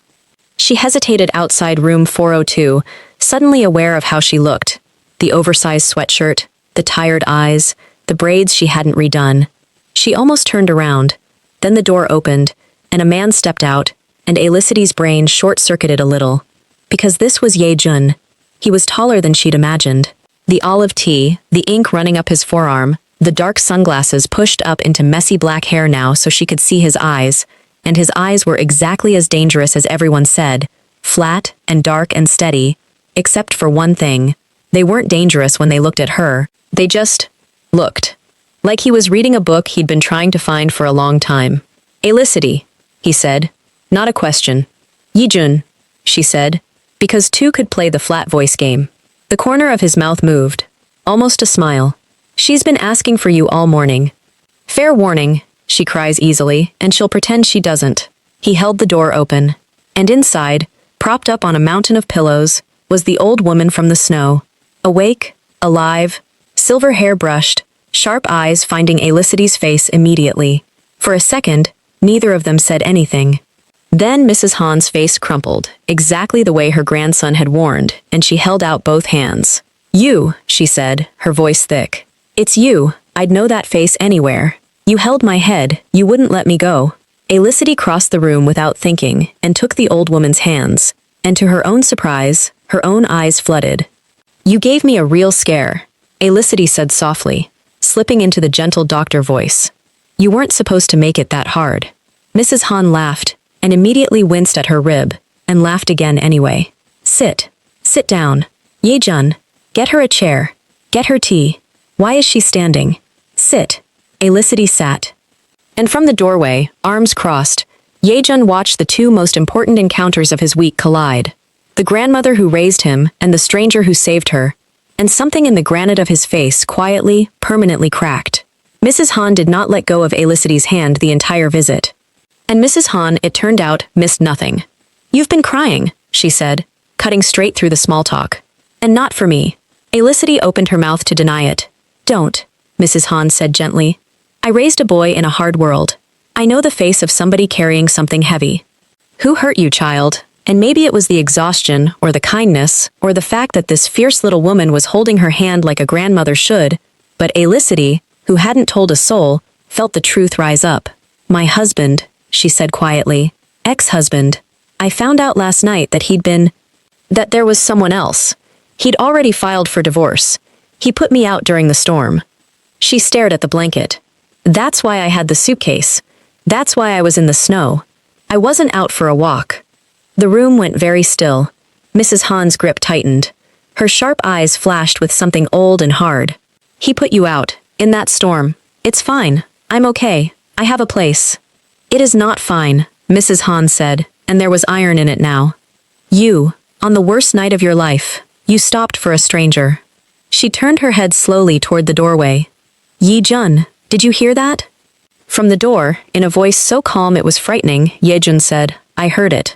She hesitated outside room 402, suddenly aware of how she looked. The oversized sweatshirt, the tired eyes, the braids she hadn't redone. She almost turned around. Then the door opened, and a man stepped out, and Elicity's brain short-circuited a little. Because this was Ye Jun. He was taller than she'd imagined. The olive tea, the ink running up his forearm, the dark sunglasses pushed up into messy black hair now so she could see his eyes, and his eyes were exactly as dangerous as everyone said, flat and dark and steady, except for one thing. They weren't dangerous when they looked at her. They just looked. Like he was reading a book he'd been trying to find for a long time. Elicity, he said. Not a question. Yijun, she said, because two could play the flat voice game. The corner of his mouth moved. Almost a smile. She's been asking for you all morning. Fair warning, she cries easily, and she'll pretend she doesn't. He held the door open. And inside, propped up on a mountain of pillows, was the old woman from the snow. Awake, alive, silver hair brushed, sharp eyes finding Elicity's face immediately. For a second, neither of them said anything. Then Mrs. Han's face crumpled, exactly the way her grandson had warned, and she held out both hands. You, she said, her voice thick. It's you, I'd know that face anywhere. You held my head, you wouldn't let me go. Elicity crossed the room without thinking, and took the old woman's hands, and to her own surprise, her own eyes flooded. You gave me a real scare, Elicity said softly, slipping into the gentle doctor voice. You weren't supposed to make it that hard. Mrs. Han laughed, and immediately winced at her rib, and laughed again anyway. Sit down. Yejun, get her a chair. Get her tea. Why is she standing? Sit. Elicity sat. And from the doorway, arms crossed, Yejun watched the two most important encounters of his week collide. The grandmother who raised him, and the stranger who saved her. And something in the granite of his face quietly, permanently cracked. Mrs. Han did not let go of Elicity's hand the entire visit. And Mrs. Han, it turned out, missed nothing. You've been crying, she said, cutting straight through the small talk. And not for me. Elicity opened her mouth to deny it. Don't, Mrs. Han said gently. I raised a boy in a hard world. I know the face of somebody carrying something heavy. Who hurt you, child? And maybe it was the exhaustion, or the kindness, or the fact that this fierce little woman was holding her hand like a grandmother should, but Elicity, who hadn't told a soul, felt the truth rise up. My husband, she said quietly. Ex-husband. I found out last night that there was someone else. He'd already filed for divorce. He put me out during the storm. She stared at the blanket. That's why I had the suitcase. That's why I was in the snow. I wasn't out for a walk. The room went very still. Mrs. Han's grip tightened. Her sharp eyes flashed with something old and hard. He put you out, in that storm. It's fine. I'm okay. I have a place. It is not fine, Mrs. Han said, and there was iron in it now. You, on the worst night of your life, you stopped for a stranger. She turned her head slowly toward the doorway. Yi Jun, did you hear that? From the door, in a voice so calm it was frightening, Yejun said, I heard it.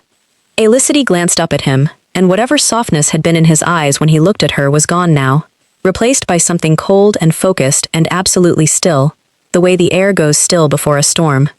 Elicity glanced up at him, and whatever softness had been in his eyes when he looked at her was gone now, replaced by something cold and focused and absolutely still, the way the air goes still before a storm.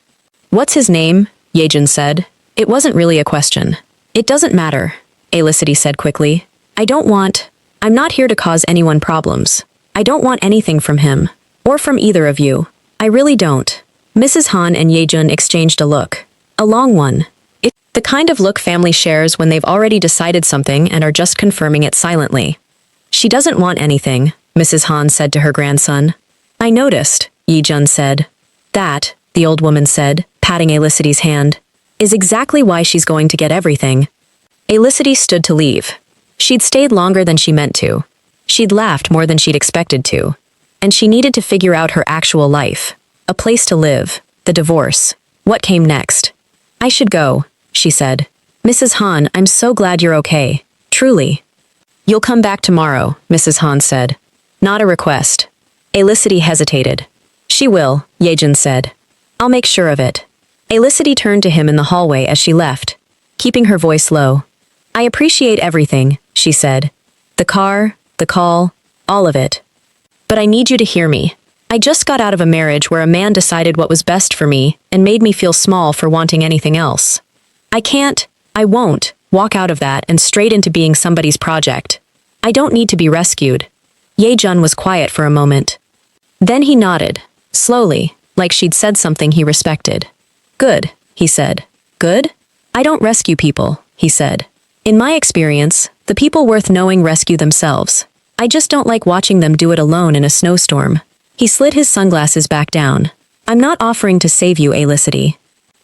What's his name? Yejun said. It wasn't really a question. It doesn't matter, Elicity said quickly. I'm not here to cause anyone problems. I don't want anything from him. Or from either of you. I really don't. Mrs. Han and Yejun exchanged a look. A long one. It's the kind of look family shares when they've already decided something and are just confirming it silently. She doesn't want anything, Mrs. Han said to her grandson. I noticed, Yejun said. That, the old woman said, patting Elicity's hand, is exactly why she's going to get everything. Elicity stood to leave. She'd stayed longer than she meant to. She'd laughed more than she'd expected to. And she needed to figure out her actual life. A place to live. The divorce. What came next? I should go, she said. Mrs. Han, I'm so glad you're okay. Truly. You'll come back tomorrow, Mrs. Han said. Not a request. Elicity hesitated. She will, Yejun said. I'll make sure of it. Elicity turned to him in the hallway as she left, keeping her voice low. I appreciate everything, she said. The car, the call, all of it. But I need you to hear me. I just got out of a marriage where a man decided what was best for me and made me feel small for wanting anything else. I won't walk out of that and straight into being somebody's project. I don't need to be rescued. Ye-jun was quiet for a moment. Then he nodded, slowly, like she'd said something he respected. Good, he said. Good? I don't rescue people, he said. In my experience, the people worth knowing rescue themselves. I just don't like watching them do it alone in a snowstorm. He slid his sunglasses back down. I'm not offering to save you, Alicity.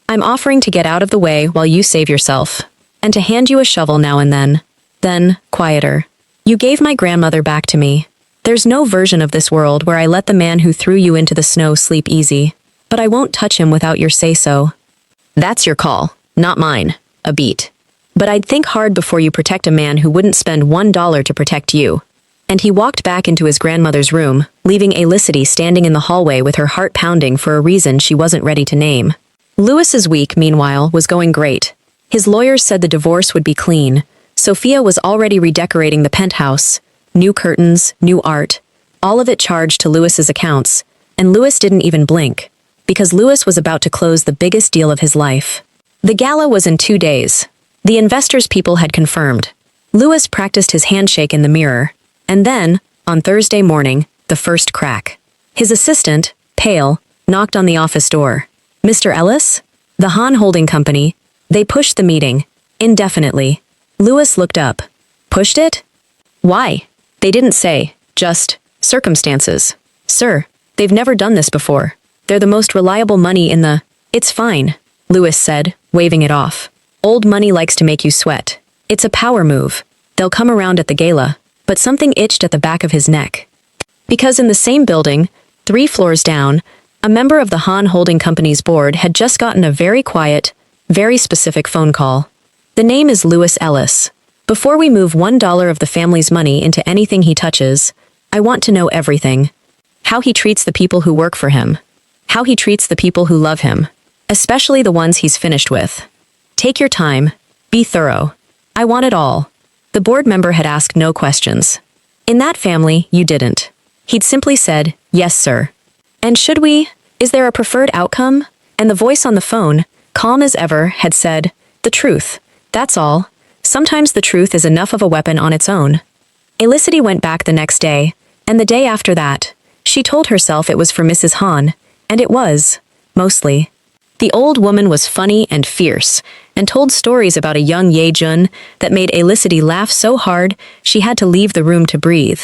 I'm offering to get out of the way while you save yourself. And to hand you a shovel now and then. Then, quieter. You gave my grandmother back to me. There's no version of this world where I let the man who threw you into the snow sleep easy. But I won't touch him without your say-so. That's your call, not mine. A beat. But I'd think hard before you protect a man who wouldn't spend $1 to protect you. And he walked back into his grandmother's room, leaving Alicity standing in the hallway with her heart pounding for a reason she wasn't ready to name. Lewis's week, meanwhile, was going great. His lawyers said the divorce would be clean. Sophia was already redecorating the penthouse. New curtains, new art. All of it charged to Lewis's accounts. And Lewis didn't even blink. Because Lewis was about to close the biggest deal of his life. The gala was in 2 days. The investors' people had confirmed. Lewis practiced his handshake in the mirror. And then, on Thursday morning, the first crack. His assistant, pale, knocked on the office door. Mr. Ellis? The Han Holding Company. They pushed the meeting. Indefinitely. Lewis looked up. Pushed it? Why? They didn't say. Just, circumstances. Sir, they've never done this before. They're the most reliable money in the... It's fine, Lewis said, waving it off. Old money likes to make you sweat. It's a power move. They'll come around at the gala. But something itched at the back of his neck. Because in the same building, 3 floors down, a member of the Han Holding Company's board had just gotten a very quiet, very specific phone call. The name is Lewis Ellis. Before we move $1 of the family's money into anything he touches, I want to know everything. How he treats the people who work for him. How he treats the people who love him. Especially the ones he's finished with. Take your time. Be thorough. I want it all. The board member had asked no questions. In that family, you didn't. He'd simply said, yes, sir. And should we? Is there a preferred outcome? And the voice on the phone, calm as ever, had said, the truth. That's all. Sometimes the truth is enough of a weapon on its own. Alicity went back the next day, and the day after that. She told herself it was for Mrs. Han, and it was, mostly. The old woman was funny and fierce, and told stories about a young Ye-jun that made Alicity laugh so hard she had to leave the room to breathe.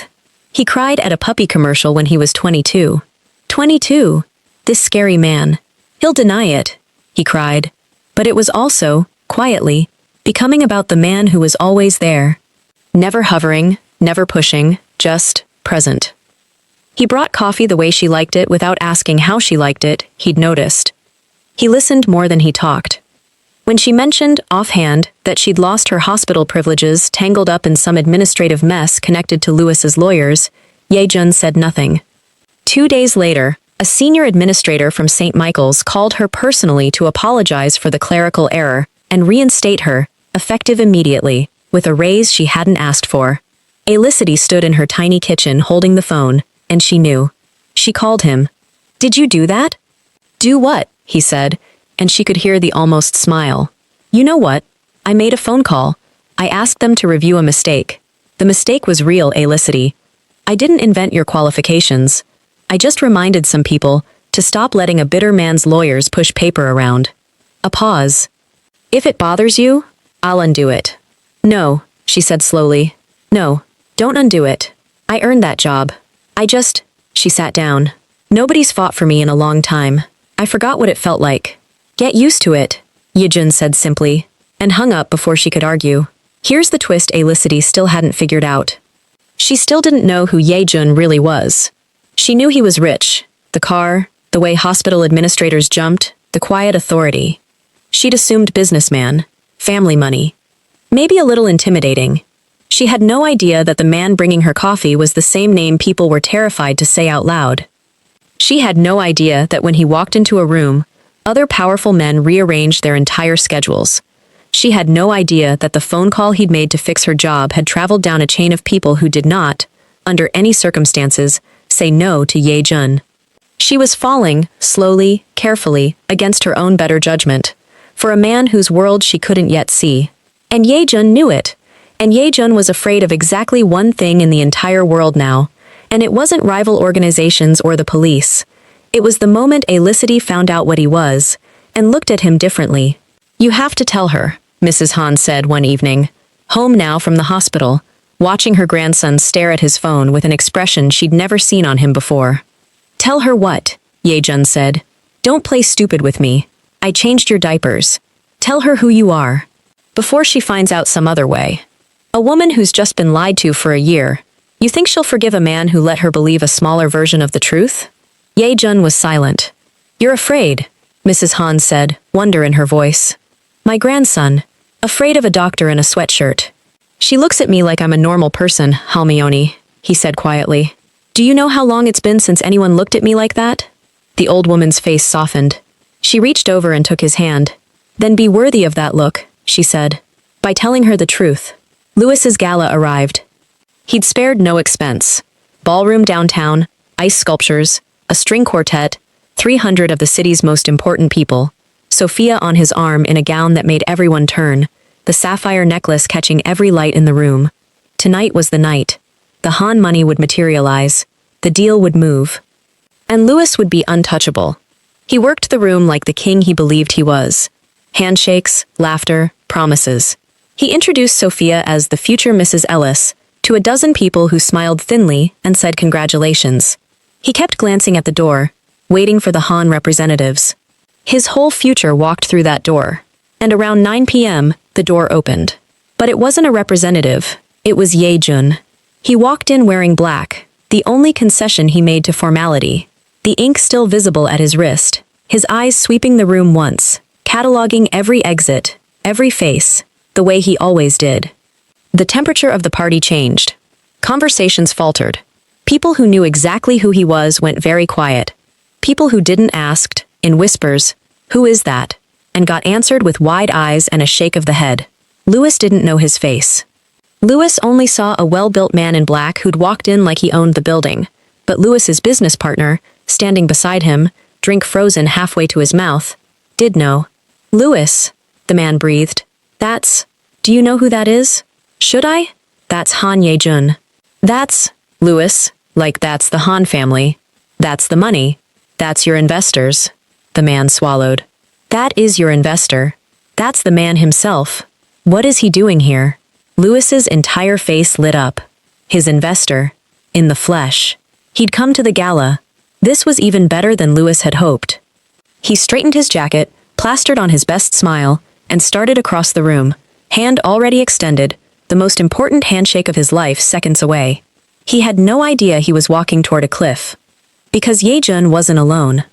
He cried at a puppy commercial when he was 22. 22? This scary man. He'll deny it, he cried. But it was also, quietly, becoming about the man who was always there. Never hovering, never pushing, just present. He brought coffee the way she liked it without asking how she liked it, he'd noticed. He listened more than he talked. When she mentioned, offhand, that she'd lost her hospital privileges tangled up in some administrative mess connected to Lewis's lawyers, Ye-jun said nothing. 2 days later, a senior administrator from St. Michael's called her personally to apologize for the clerical error and reinstate her, effective immediately, with a raise she hadn't asked for. Alicity stood in her tiny kitchen holding the phone, and she knew. She called him. Did you do that? Do what? He said, and she could hear the almost smile. You know what? I made a phone call. I asked them to review a mistake. The mistake was real, Alicity. I didn't invent your qualifications. I just reminded some people to stop letting a bitter man's lawyers push paper around. A pause. If it bothers you, I'll undo it. No, she said slowly. No, don't undo it. I earned that job. She sat down. Nobody's fought for me in a long time. I forgot what it felt like. Get used to it, Ye-jun said simply, and hung up before she could argue. Here's the twist Alicity still hadn't figured out. She still didn't know who Ye-jun really was. She knew he was rich, the car, the way hospital administrators jumped, the quiet authority. She'd assumed businessman, family money. Maybe a little intimidating. She had no idea that the man bringing her coffee was the same name people were terrified to say out loud. She had no idea that when he walked into a room, other powerful men rearranged their entire schedules. She had no idea that the phone call he'd made to fix her job had traveled down a chain of people who did not, under any circumstances, say no to Ye-jun. She was falling, slowly, carefully, against her own better judgment, for a man whose world she couldn't yet see. And Ye-jun knew it. And Ye-jun was afraid of exactly one thing in the entire world now, And it wasn't rival organizations or the police. It was the moment Elicity found out what he was, and looked at him differently. "You have to tell her," Mrs. Han said one evening, home now from the hospital, watching her grandson stare at his phone with an expression she'd never seen on him before. "Tell her what?" Ye-jun said. "Don't play stupid with me. I changed your diapers. Tell her who you are. Before she finds out some other way. A woman who's just been lied to for a year. You think she'll forgive a man who let her believe a smaller version of the truth?" Ye-jun was silent. "You're afraid," Mrs. Han said, wonder in her voice. "My grandson. Afraid of a doctor in a sweatshirt." "She looks at me like I'm a normal person, Halmione," he said quietly. "Do you know how long it's been since anyone looked at me like that?" The old woman's face softened. She reached over and took his hand. "Then be worthy of that look," she said. By telling her the truth. Louis's gala arrived. He'd spared no expense. Ballroom downtown, ice sculptures, a string quartet, 300 of the city's most important people. Sophia on his arm in a gown that made everyone turn, the sapphire necklace catching every light in the room. Tonight was the night. The Han money would materialize. The deal would move. And Louis would be untouchable. He worked the room like the king he believed he was. Handshakes, laughter, promises. He introduced Sophia as the future Mrs. Ellis to a dozen people who smiled thinly and said congratulations. He kept glancing at the door, waiting for the Han representatives. His whole future walked through that door. And around 9 p.m., the door opened. But it wasn't a representative. It was Ye-jun. He walked in wearing black, the only concession he made to formality. The ink still visible at his wrist, his eyes sweeping the room once, cataloging every exit, every face, the way he always did. The temperature of the party changed. Conversations faltered. People who knew exactly who he was went very quiet. People who didn't asked, in whispers, "Who is that?" and got answered with wide eyes and a shake of the head. Louis didn't know his face. Louis only saw a well-built man in black who'd walked in like he owned the building. But Louis's business partner, standing beside him, drink frozen halfway to his mouth, did know. "Louis," the man breathed. Do you know who that is?" "Should I?" "That's Han Ye-jun." "That's, Louis, like that's the Han family. That's the money. That's your investors." The man swallowed. "That is your investor. That's the man himself. What is he doing here?" Louis's entire face lit up. His investor. In the flesh. He'd come to the gala. This was even better than Louis had hoped. He straightened his jacket, plastered on his best smile, and started across the room, hand already extended, the most important handshake of his life seconds away. He had no idea he was walking toward a cliff. Because Ye-jun wasn't alone.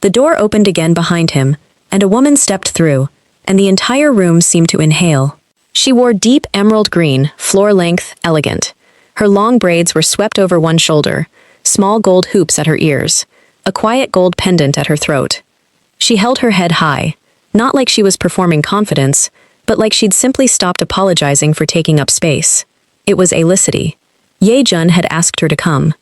The door opened again behind him, and a woman stepped through, and the entire room seemed to inhale. She wore deep emerald green, floor-length, elegant. Her long braids were swept over one shoulder, small gold hoops at her ears, a quiet gold pendant at her throat. She held her head high, not like she was performing confidence, but like she'd simply stopped apologizing for taking up space. It was Elicity. Ye-jun had asked her to come.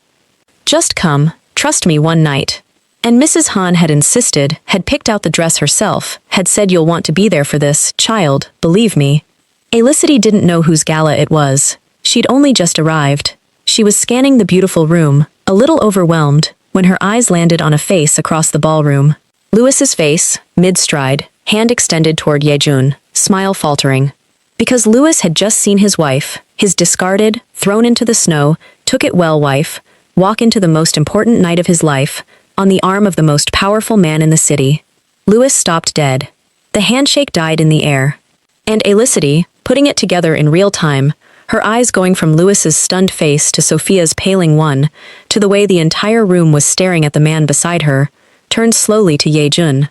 "Just come, trust me one night." And Mrs. Han had insisted, had picked out the dress herself, had said you'll want to be there for this, child, believe me. Elicity didn't know whose gala it was. She'd only just arrived. She was scanning the beautiful room, a little overwhelmed, when her eyes landed on a face across the ballroom. Louis's face, mid-stride, hand extended toward Ye-jun, smile faltering. Because Louis had just seen his wife, his discarded, thrown into the snow, took it well wife, walk into the most important night of his life, on the arm of the most powerful man in the city. Louis stopped dead. The handshake died in the air. And Elicity, putting it together in real time, her eyes going from Louis's stunned face to Sophia's paling one, to the way the entire room was staring at the man beside her, turned slowly to Ye-jun.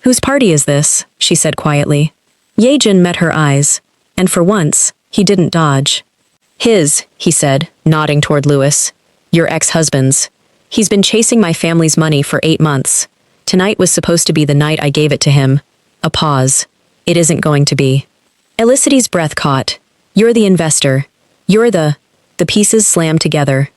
"Whose party is this?" she said quietly. Ye-jun met her eyes, and for once, he didn't dodge. "His," he said, nodding toward Louis. "Your ex-husband's. He's been chasing my family's money for 8 months. Tonight was supposed to be the night I gave it to him." A pause. "It isn't going to be." Elicity's breath caught. "You're the investor. You're the pieces slammed together.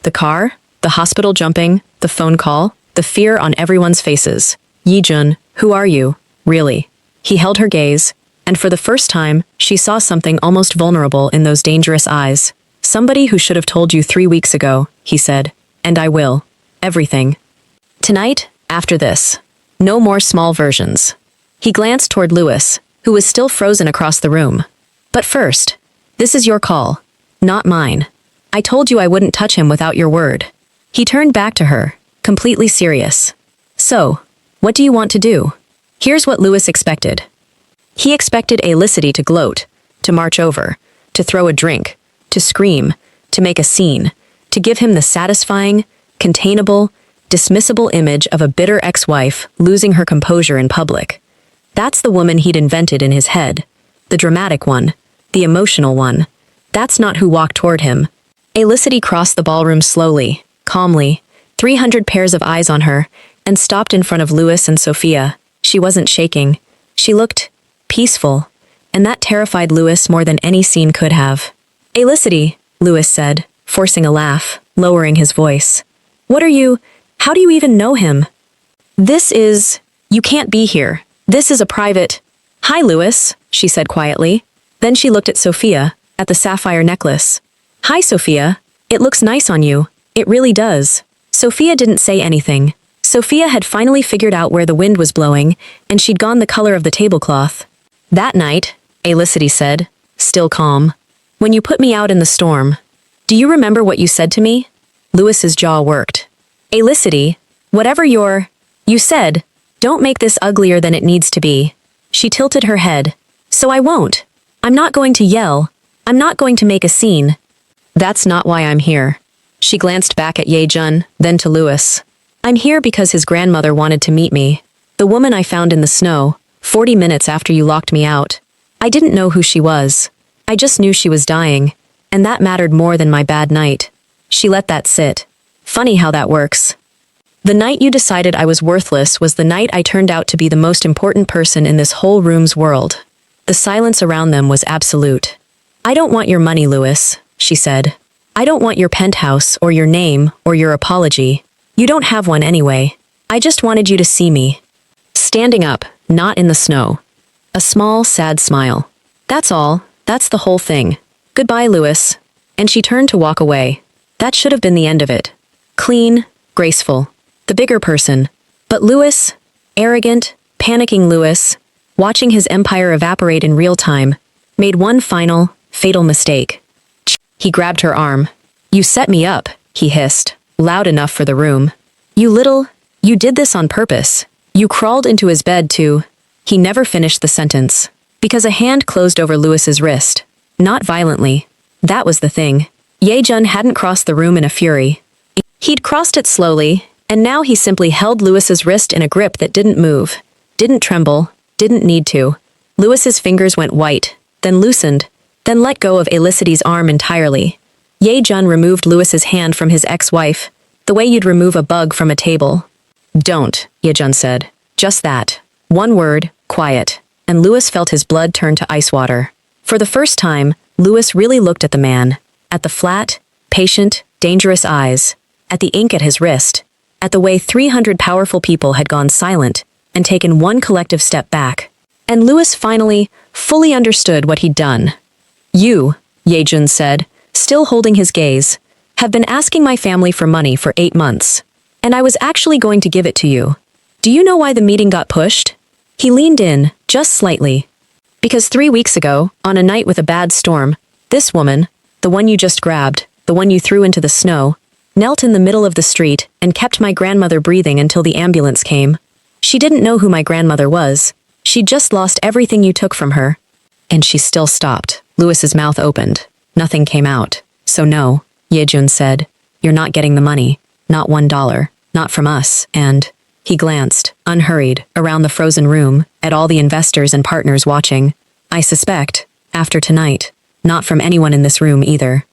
The car, the hospital jumping, the phone call, the fear on everyone's faces. Ye-jun, who are you, really?" He held her gaze, and for the first time, she saw something almost vulnerable in those dangerous eyes. "Somebody who should have told you 3 weeks ago," he said. And I will. Everything. Tonight, after this. No more small versions. He glanced toward Louis, who was still frozen across the room. But first, this is your call, not mine. I told you I wouldn't touch him without your word. He turned back to her, completely serious. So, what do you want to do? Here's what Louis expected. He expected Alicity to gloat, to march over, to throw a drink, to scream, to make a scene, to give him the satisfying, containable, dismissible image of a bitter ex-wife losing her composure in public. That's the woman he'd invented in his head. The dramatic one. The emotional one. That's not who walked toward him. Alicity crossed the ballroom slowly, calmly, 300 pairs of eyes on her, and stopped in front of Louis and Sophia. She wasn't shaking. She looked peaceful, and that terrified Louis more than any scene could have. Alicity, Louis said, forcing a laugh, lowering his voice. How do you even know him? You can't be here. This is a private... Hi, Louis, she said quietly. Then she looked at Sophia, at the sapphire necklace. Hi, Sophia. It looks nice on you. It really does. Sophia didn't say anything. Sophia had finally figured out where the wind was blowing, and she'd gone the color of the tablecloth. That night, Alicity said, still calm. When you put me out in the storm, do you remember what you said to me? Louis's jaw worked. Alicity, you said, don't make this uglier than it needs to be. She tilted her head. So I won't. I'm not going to yell. I'm not going to make a scene. That's not why I'm here. She glanced back at Ye-jun, then to Louis. I'm here because his grandmother wanted to meet me. The woman I found in the snow, 40 minutes after you locked me out. I didn't know who she was. I just knew she was dying, and that mattered more than my bad night. She let that sit. Funny how that works. The night you decided I was worthless was the night I turned out to be the most important person in this whole room's world. The silence around them was absolute. I don't want your money, Louis, she said. I don't want your penthouse or your name or your apology. You don't have one anyway. I just wanted you to see me. Standing up, not in the snow. A small, sad smile. That's all. That's the whole thing. Goodbye, Louis. And she turned to walk away. That should have been the end of it. Clean, graceful. The bigger person. But Louis, arrogant, panicking Louis, watching his empire evaporate in real time, made one final, fatal mistake. He grabbed her arm. You set me up, he hissed, loud enough for the room. You did this on purpose. You crawled into his bed to... He never finished the sentence. Because a hand closed over Louis's wrist. Not violently. That was the thing. Ye-jun hadn't crossed the room in a fury. He'd crossed it slowly, and now he simply held Louis's wrist in a grip that didn't move, didn't tremble, didn't need to. Louis's fingers went white, then loosened, then let go of Alicity's arm entirely. Ye-jun removed Louis's hand from his ex-wife, the way you'd remove a bug from a table. Don't, Ye-jun said. Just that. One word, quiet. And Louis felt his blood turn to ice water. For the first time, Louis really looked at the man. At the flat, patient, dangerous eyes. At the ink at his wrist. At the way 300 powerful people had gone silent and taken one collective step back. And Louis finally, fully understood what he'd done. You, Ye-jun said, still holding his gaze, have been asking my family for money for 8 months. And I was actually going to give it to you. Do you know why the meeting got pushed? He leaned in, just slightly. Because 3 weeks ago, on a night with a bad storm, this woman, the one you just grabbed, the one you threw into the snow, knelt in the middle of the street and kept my grandmother breathing until the ambulance came. She didn't know who my grandmother was. She'd just lost everything you took from her. And she still stopped. Louis's mouth opened. Nothing came out. So no, Ye-jun said. You're not getting the money. Not $1. Not from us. And... He glanced, unhurried, around the frozen room, at all the investors and partners watching. I suspect, after tonight, not from anyone in this room either.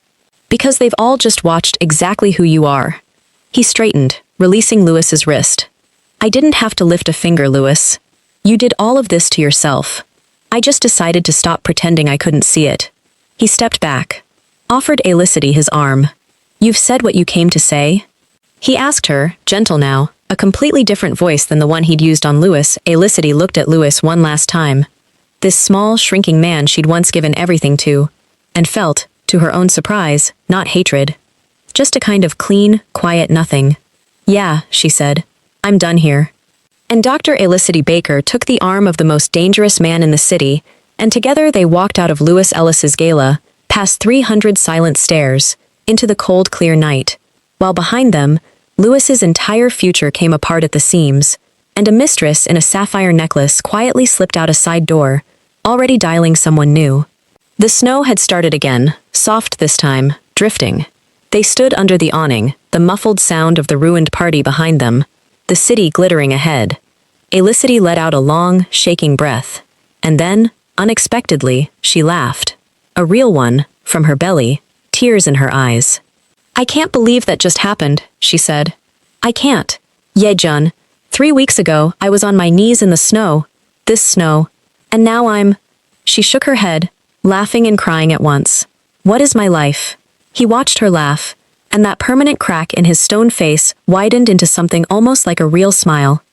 Because they've all just watched exactly who you are. He straightened, releasing Louis's wrist. I didn't have to lift a finger, Louis. You did all of this to yourself. I just decided to stop pretending I couldn't see it. He stepped back, offered Alicity his arm. You've said what you came to say? He asked her, gentle now, a completely different voice than the one he'd used on Louis. Alicity looked at Louis one last time. This small, shrinking man she'd once given everything to, and felt, to her own surprise, not hatred. Just a kind of clean, quiet nothing. Yeah, she said. I'm done here. And Dr. Elicity Baker took the arm of the most dangerous man in the city, and together they walked out of Lewis Ellis's gala, past 300 silent stairs, into the cold, clear night, while behind them, Lewis's entire future came apart at the seams, and a mistress in a sapphire necklace quietly slipped out a side door, already dialing someone new. The snow had started again, soft this time, drifting. They stood under the awning, the muffled sound of the ruined party behind them, the city glittering ahead. Elicity let out a long, shaking breath, and then, unexpectedly, she laughed. A real one, from her belly, tears in her eyes. I can't believe that just happened, she said. I can't. Ye-jun, 3 weeks ago I was on my knees in the snow, this snow, and now I'm... She shook her head, laughing and crying at once. What is my life? He watched her laugh, and that permanent crack in his stone face widened into something almost like a real smile.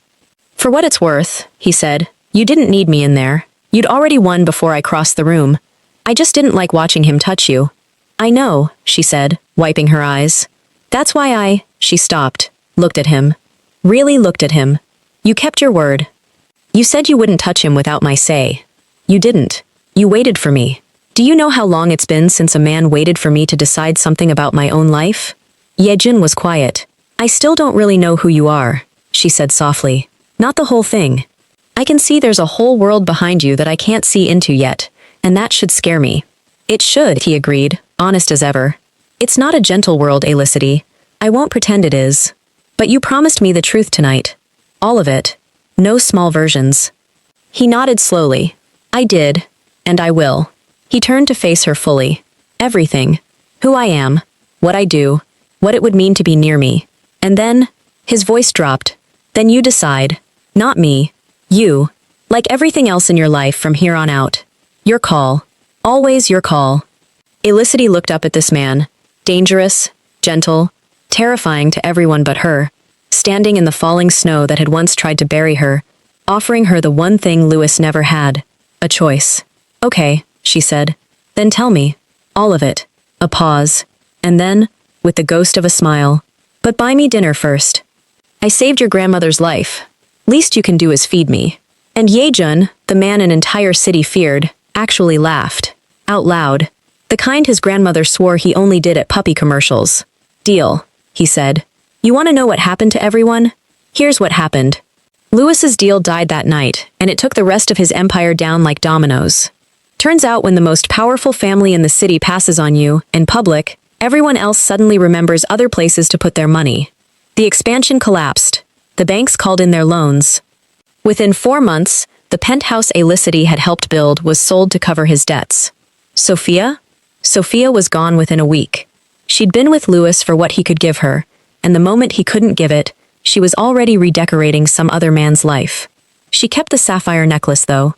For what it's worth, he said, you didn't need me in there. You'd already won before I crossed the room. I just didn't like watching him touch you. I know, she said, wiping her eyes. That's why she stopped, looked at him. Really looked at him. You kept your word. You said you wouldn't touch him without my say. You didn't. You waited for me. Do you know how long it's been since a man waited for me to decide something about my own life? Ye-jun was quiet. I still don't really know who you are, she said softly. Not the whole thing. I can see there's a whole world behind you that I can't see into yet, and that should scare me. It should, he agreed, honest as ever. It's not a gentle world, Elicity. I won't pretend it is. But you promised me the truth tonight. All of it. No small versions. He nodded slowly. I did, and I will. He turned to face her fully. Everything. Who I am. What I do. What it would mean to be near me. And then, his voice dropped. Then you decide. Not me. You. Like everything else in your life from here on out. Your call. Always your call. Elicity looked up at this man. Dangerous, gentle, terrifying to everyone but her, standing in the falling snow that had once tried to bury her, offering her the one thing Lewis never had, a choice. Okay, she said. Then tell me. All of it. A pause. And then, with the ghost of a smile, but buy me dinner first. I saved your grandmother's life. Least you can do is feed me. And Ye-jun, the man an entire city feared, actually laughed. Out loud. The kind his grandmother swore he only did at puppy commercials. Deal, he said. You want to know what happened to everyone? Here's what happened. Lewis's deal died that night, and it took the rest of his empire down like dominoes. Turns out when the most powerful family in the city passes on you, in public, everyone else suddenly remembers other places to put their money. The expansion collapsed. The banks called in their loans. Within 4 months, the penthouse Elicity had helped build was sold to cover his debts. Sophia? Sophia was gone within a week. She'd been with Lewis for what he could give her, and the moment he couldn't give it, she was already redecorating some other man's life. She kept the sapphire necklace, though.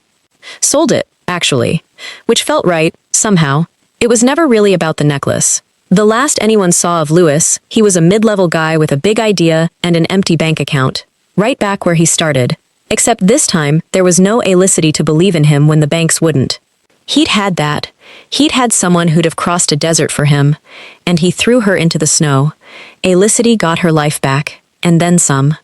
Sold it, actually. Which felt right, somehow. It was never really about the necklace. The last anyone saw of Lewis, he was a mid-level guy with a big idea and an empty bank account. Right back where he started. Except this time, there was no Elicity to believe in him when the banks wouldn't. He'd had that. He'd had someone who'd have crossed a desert for him, and he threw her into the snow. Elicity got her life back, and then some.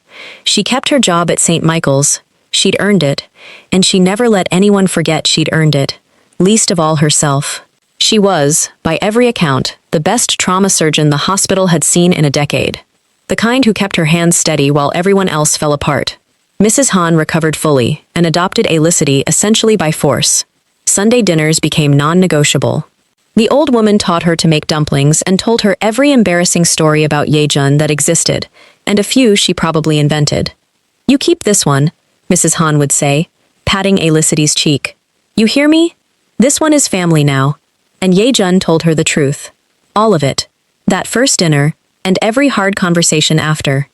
She kept her job at St. Michael's. She'd earned it, and she never let anyone forget she'd earned it, least of all herself. She was, by every account, the best trauma surgeon the hospital had seen in a decade. The kind who kept her hands steady while everyone else fell apart. Mrs. Han recovered fully, and adopted Elicity essentially by force. Sunday dinners became non-negotiable. The old woman taught her to make dumplings and told her every embarrassing story about Ye-jun that existed, and a few she probably invented. You keep this one, Mrs. Han would say, patting Elicity's cheek. You hear me? This one is family now. And Ye-jun told her the truth. All of it. That first dinner, and every hard conversation after.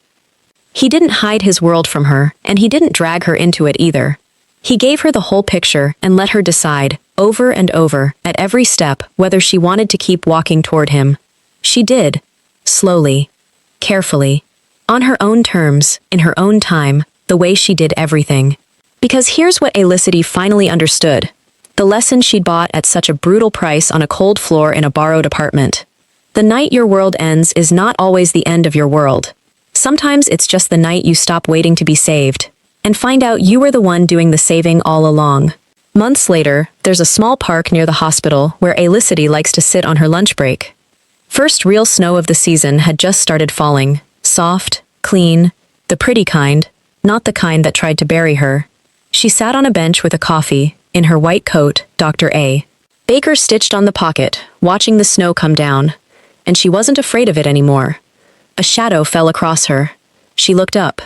He didn't hide his world from her, and he didn't drag her into it either. He gave her the whole picture and let her decide, over and over, at every step, whether she wanted to keep walking toward him. She did. Slowly. Carefully. On her own terms, in her own time, the way she did everything. Because here's what Elicity finally understood. The lesson she'd bought at such a brutal price on a cold floor in a borrowed apartment. The night your world ends is not always the end of your world. Sometimes it's just the night you stop waiting to be saved and find out you were the one doing the saving all along. Months later, there's a small park near the hospital where Felicity likes to sit on her lunch break. First real snow of the season had just started falling. Soft, clean, the pretty kind, not the kind that tried to bury her. She sat on a bench with a coffee, in her white coat, Dr. A. Baker stitched on the pocket, watching the snow come down, and she wasn't afraid of it anymore. A shadow fell across her. She looked up.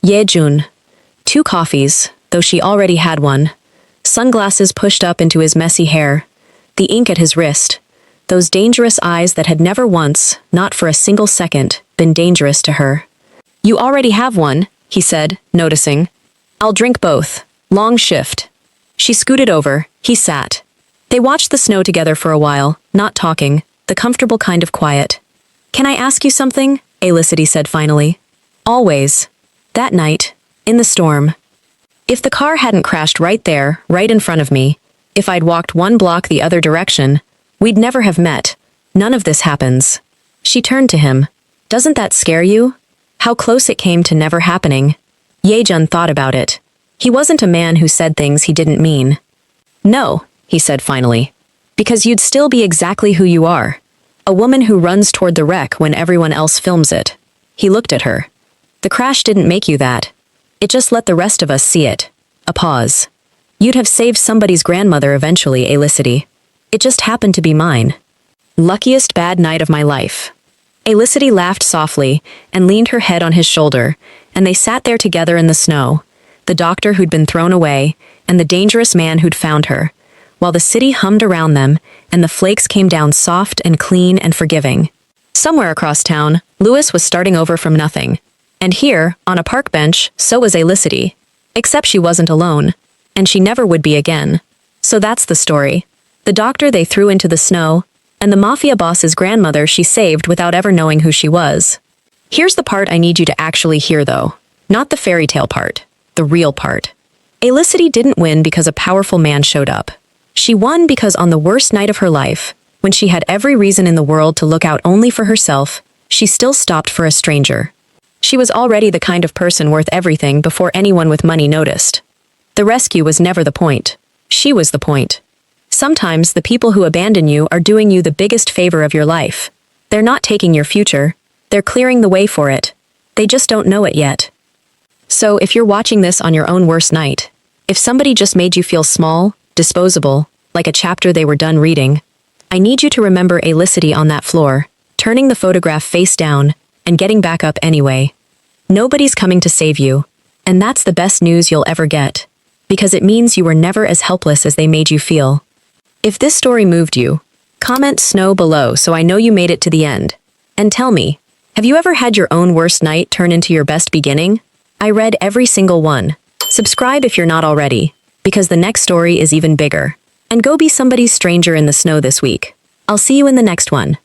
Yejun. 2 coffees, though she already had one. Sunglasses pushed up into his messy hair. The ink at his wrist. Those dangerous eyes that had never once, not for a single second, been dangerous to her. You already have one, he said, noticing. I'll drink both. Long shift. She scooted over. He sat. They watched the snow together for a while, not talking, the comfortable kind of quiet. Can I ask you something? Felicity said finally. Always. That night, in the storm. If the car hadn't crashed right there, right in front of me, if I'd walked 1 block the other direction, we'd never have met. None of this happens. She turned to him. Doesn't that scare you? How close it came to never happening. Yejun thought about it. He wasn't a man who said things he didn't mean. No, he said finally. Because you'd still be exactly who you are. A woman who runs toward the wreck when everyone else films it. He looked at her. The crash didn't make you that. It just let the rest of us see it. A pause. You'd have saved somebody's grandmother eventually, Felicity. It just happened to be mine. Luckiest bad night of my life. Felicity laughed softly and leaned her head on his shoulder, and they sat there together in the snow, the doctor who'd been thrown away, and the dangerous man who'd found her, while the city hummed around them, and the flakes came down soft and clean and forgiving. Somewhere across town, Louis was starting over from nothing. And here, on a park bench, so was Felicity. Except she wasn't alone. And she never would be again. So that's the story. The doctor they threw into the snow, and the mafia boss's grandmother she saved without ever knowing who she was. Here's the part I need you to actually hear, though. Not the fairy tale part. The real part. Felicity didn't win because a powerful man showed up. She won because on the worst night of her life, when she had every reason in the world to look out only for herself, she still stopped for a stranger. She was already the kind of person worth everything before anyone with money noticed. The rescue was never the point. She was the point. Sometimes the people who abandon you are doing you the biggest favor of your life. They're not taking your future. They're clearing the way for it. They just don't know it yet. So if you're watching this on your own worst night, if somebody just made you feel small, disposable, like a chapter they were done reading, I need you to remember Felicity on that floor, turning the photograph face down, and getting back up anyway. Nobody's coming to save you, and that's the best news you'll ever get, because it means you were never as helpless as they made you feel. If this story moved you, comment snow below so I know you made it to the end. And tell me, have you ever had your own worst night turn into your best beginning? I read every single one. Subscribe if you're not already, because the next story is even bigger. And go be somebody's stranger in the snow this week. I'll see you in the next one.